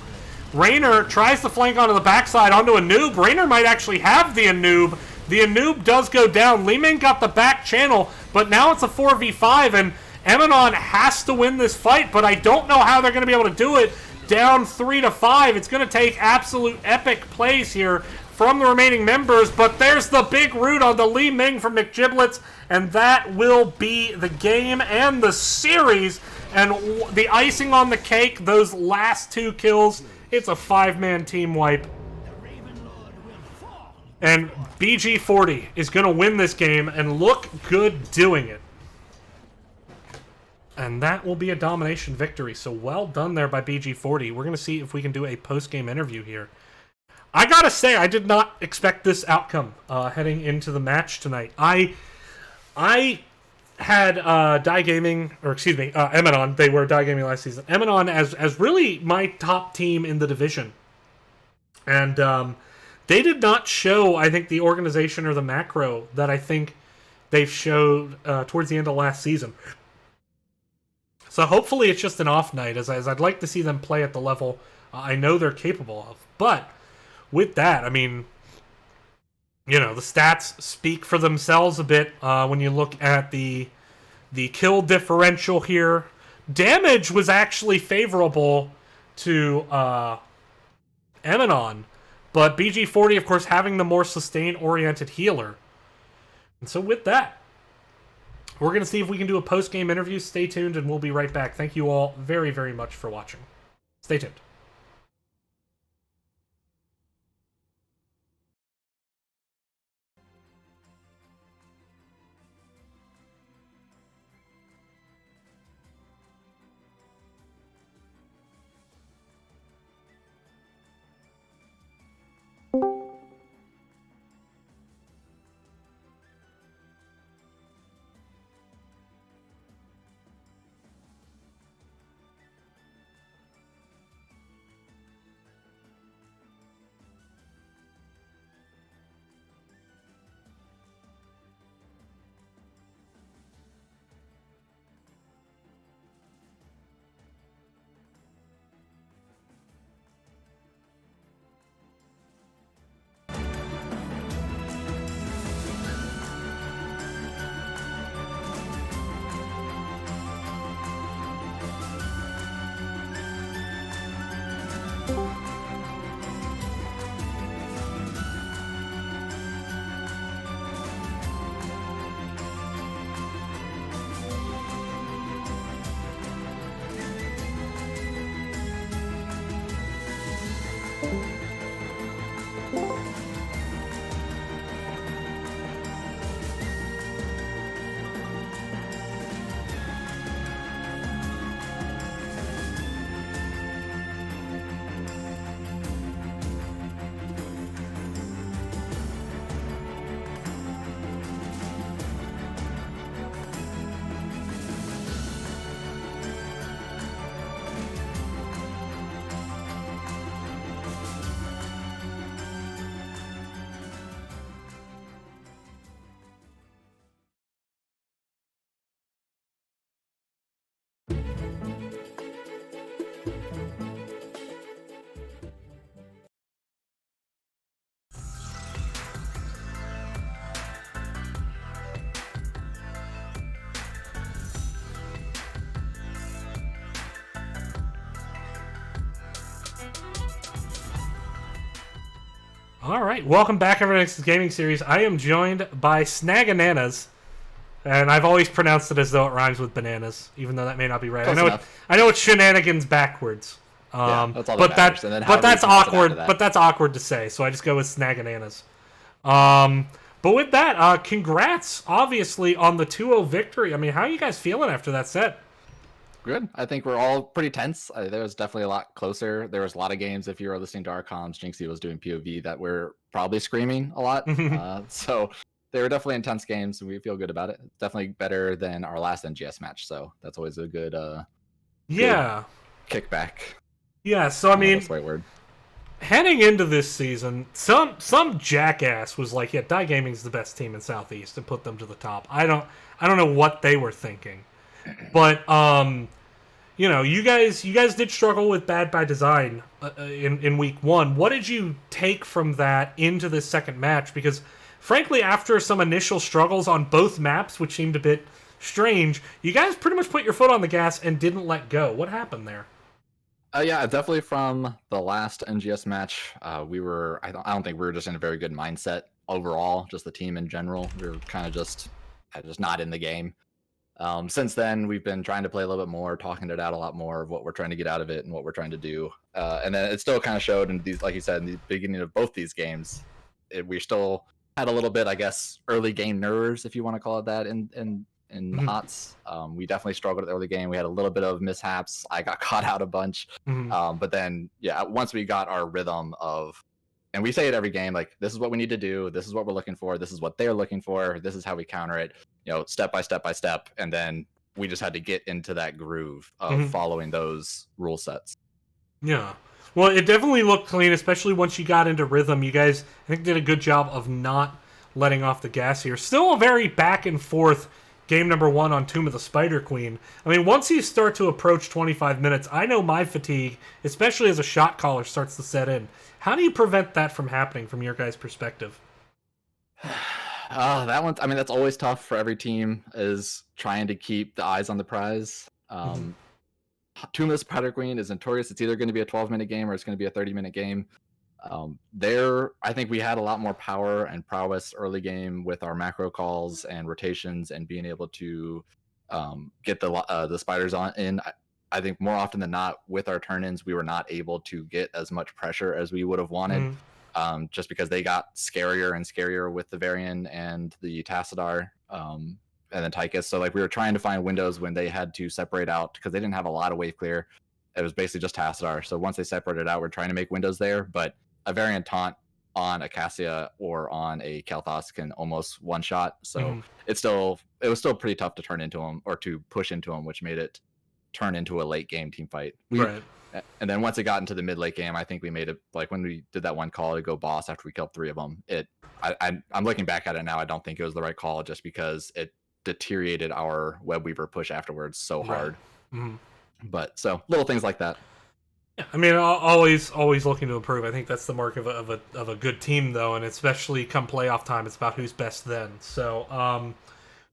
Raynor tries to flank onto the backside onto a noob. Raynor might actually have the Anoob. The Anoob does go down. Li Ming got the back channel, but now it's a 4v5, and Emanon has to win this fight, but I don't know how they're going to be able to do it. Down 3-5. It's going to take absolute epic plays here from the remaining members, but there's the big root on the Li Ming from McGiblets, and that will be the game and the series. And the icing on the cake, those last 2 kills, it's a 5-man team wipe. And BG40 is going to win this game and look good doing it. And that will be a domination victory. So well done there by BG40. We're going to see if we can do a post-game interview here. I gotta say, I did not expect this outcome heading into the match tonight. I had Emanon. They were Die Gaming last season. Emanon as really my top team in the division, and they did not show, I think, the organization or the macro that I think they've showed towards the end of last season. So hopefully it's just an off night, as I'd like to see them play at the level I know they're capable of. But with that, I mean, the stats speak for themselves a bit when you look at the kill differential here. Damage was actually favorable to Emanon, but BG40, of course, having the more sustain-oriented healer. And so with that, we're going to see if we can do a post-game interview. Stay tuned, and we'll be right back. Thank you all very, very much for watching. Stay tuned. All right, welcome back, everyone, to the gaming series. I am joined by Snagananas, and I've always pronounced it as though it rhymes with bananas, even though that may not be right. I know it's shenanigans backwards. That's all that matters. But that's awkward. But that's awkward to say, so I just go with Snagananas. But with that, congrats, obviously, on the 2-0 victory. I mean, how are you guys feeling after that set? Good. I think we're all pretty tense. There was definitely a lot closer. There was a lot of games, if you were listening to our comms, Jinxie was doing POV, that we're probably screaming a lot. So they were definitely intense games, and we feel good about it. Definitely better than our last NGS match, so that's always a good good kickback. Yeah, so I mean, that's the right word. Heading into this season, some jackass was like, "Yeah, Die Gaming's the best team in Southeast," and put them to the top. I don't know what they were thinking, but you guys did struggle with bad by design in week one. What did you take from that into this second match? Because frankly, after some initial struggles on both maps, which seemed a bit strange, you guys pretty much put your foot on the gas and didn't let go. What happened there? Yeah, definitely from the last NGS match, we were. I don't think we were just in a very good mindset overall. Just the team in general, we were kind of just not in the game. Since then, we've been trying to play a little bit more, talking it out a lot more of what we're trying to get out of it and what we're trying to do. And then it still kind of showed in these, like you said, in the beginning of both these games, we still had a little bit, I guess, early game nerves, if you want to call it that, in HOTS. We definitely struggled at the early game. We had a little bit of mishaps. I got caught out a bunch. But then, yeah, once we got our rhythm of, and we say it every game, like, this is what we need to do. This is what we're looking for. This is what they're looking for. This is how we counter it. step by step by step, and then we just had to get into that groove of following those rule sets. Yeah. Well, it definitely looked clean, especially once you got into rhythm. You guys, I think, did a good job of not letting off the gas here. Still a very back and forth game number 1 on Tomb of the Spider Queen. I mean, once you start to approach 25 minutes, I know my fatigue, especially as a shot caller, starts to set in. How do you prevent that from happening from your guys' perspective? That one, I mean, that's always tough for every team, is trying to keep the eyes on the prize. Tomb of the Spider Queen is notorious. It's either going to be a 12-minute game or it's going to be a 30-minute game. I think we had a lot more power and prowess early game with our macro calls and rotations and being able to get the spiders in. I think more often than not, with our turn-ins, we were not able to get as much pressure as we would have wanted, just because they got scarier and scarier with the Varian and the Tassadar, and then Tychus. So we were trying to find windows when they had to separate out, because they didn't have a lot of wave clear. It was basically just Tassadar. So once they separated out, we're trying to make windows there, but a Variant taunt on a Cassia or on a Kalthos can almost one shot. So it was still pretty tough to turn into him or to push into him, which made it turn into a late game team fight. Right. And then once it got into the mid late game, I think we made it, when we did that one call to go boss after we killed 3 of them. I'm looking back at it now. I don't think it was the right call, just because it deteriorated our Web Weaver push afterwards so hard. But so little things like that. Yeah, I mean, always looking to improve. I think that's the mark of a good team, though, and especially come playoff time, it's about who's best then. So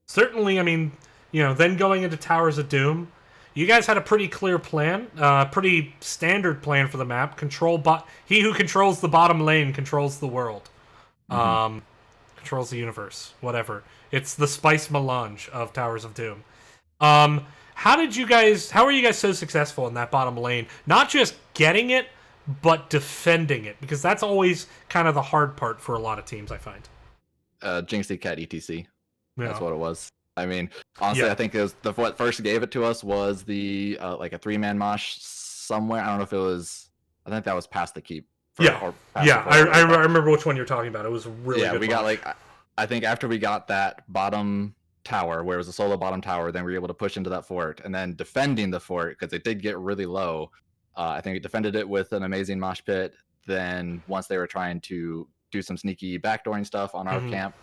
certainly, I mean, then going into Towers of Doom, you guys had a pretty clear plan, pretty standard plan for the map. He who controls the bottom lane controls the world, controls the universe, whatever. It's the spice melange of Towers of Doom. How are you guys so successful in that bottom lane? Not just getting it, but defending it, because that's always kind of the hard part for a lot of teams, I find. Jinxie Cat ETC. Yeah. That's what it was. I mean, honestly, I think it was what first gave it to us was the a 3-man mosh somewhere. I don't know if it was. I think that was past the keep. I remember which one you're talking about. It was really good. We got I think after we got that bottom tower, where it was a solo bottom tower, then we were able to push into that fort, and then defending the fort, because it did get really low. I think we defended it with an amazing mosh pit. Then once they were trying to do some sneaky backdooring stuff on our camp,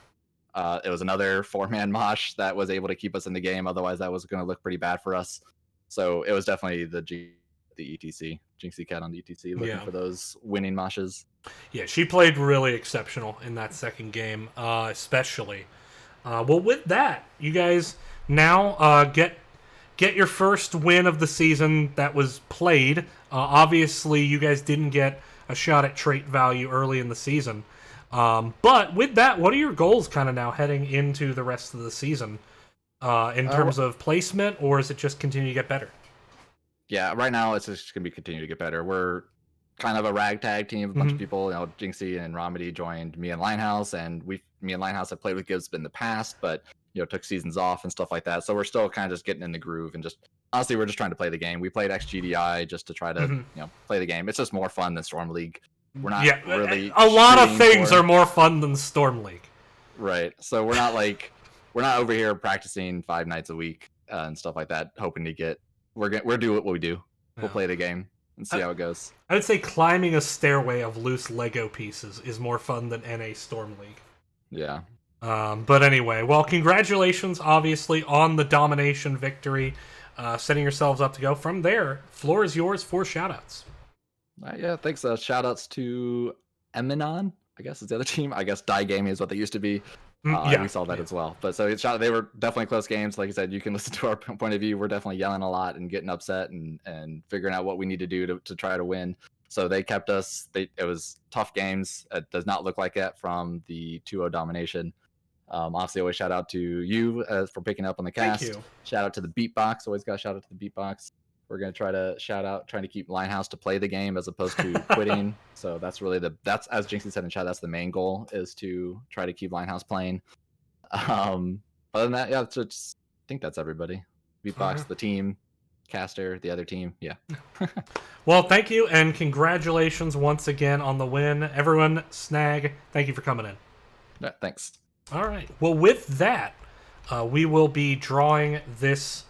it was another 4-man mosh that was able to keep us in the game. Otherwise, that was going to look pretty bad for us. So it was definitely the ETC, Jinxie Cat on the ETC, looking for those winning moshes. Yeah, she played really exceptional in that second game, especially. Well, with that, you guys now get your first win of the season that was played. Obviously, you guys didn't get a shot at trait value early in the season. But with that, what are your goals kind of now heading into the rest of the season in terms of placement, or is it just continue to get better? Yeah, right now it's just going to be continue to get better. We're kind of a ragtag team, a bunch of people. Jinxie and Romedy joined me and Linehouse, and me and Linehouse have played with Gibbs in the past, but took seasons off and stuff like that. So we're still kind of just getting in the groove, and just honestly, we're just trying to play the game. We played XGDI just to try to play the game. It's just more fun than Storm League. We're not really. A lot of things are more fun than Storm League. Right. So we're not over here practicing 5 nights a week and stuff like that, hoping to get. We're do what we do. We'll play the game and see how it goes. I would say climbing a stairway of loose Lego pieces is more fun than NA Storm League. Yeah. But anyway, well, congratulations, obviously, on the domination victory. Setting yourselves up to go from there. Floor is yours for shoutouts. Yeah, thanks. Shoutouts to Emanon, I guess is the other team. I guess Die Gaming is what they used to be. We saw that as well. But so they were definitely close games. Like I said, you can listen to our point of view. We're definitely yelling a lot and getting upset and figuring out what we need to do to try to win. So they kept us. It was tough games. It does not look like that from the 2-0 domination. Obviously, always shout out to you for picking up on the cast. Thank you. Shout out to the Beatbox. Always got to shout out to the Beatbox. We're going to try to trying to keep Linehouse to play the game as opposed to quitting. So that's really that's as Jinxie said in chat, that's the main goal, is to try to keep Linehouse playing. Other than that, I think that's everybody. Beatbox, the team, caster, the other team. Yeah. Well, thank you, and congratulations once again on the win. Everyone, Snag, thank you for coming in. Yeah, thanks. All right. Well, with that, we will be drawing this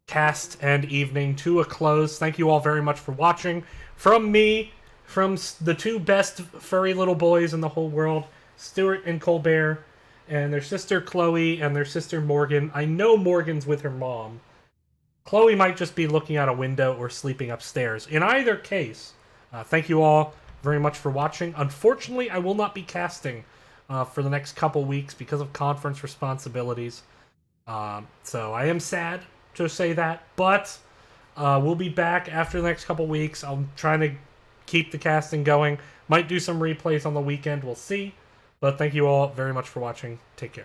cast and evening to a close. Thank you all very much for watching. From me, from the two best furry little boys in the whole world, Stuart and Colbert, and their sister Chloe and their sister Morgan. I know Morgan's with her mom. Chloe might just be looking out a window or sleeping upstairs. In either case, thank you all very much for watching. Unfortunately, I will not be casting for the next couple weeks because of conference responsibilities. So I am sad to say that, but we'll be back after the next couple weeks. I'm trying to keep the casting going. Might do some replays on the weekend. We'll see. But thank you all very much for watching. Take care.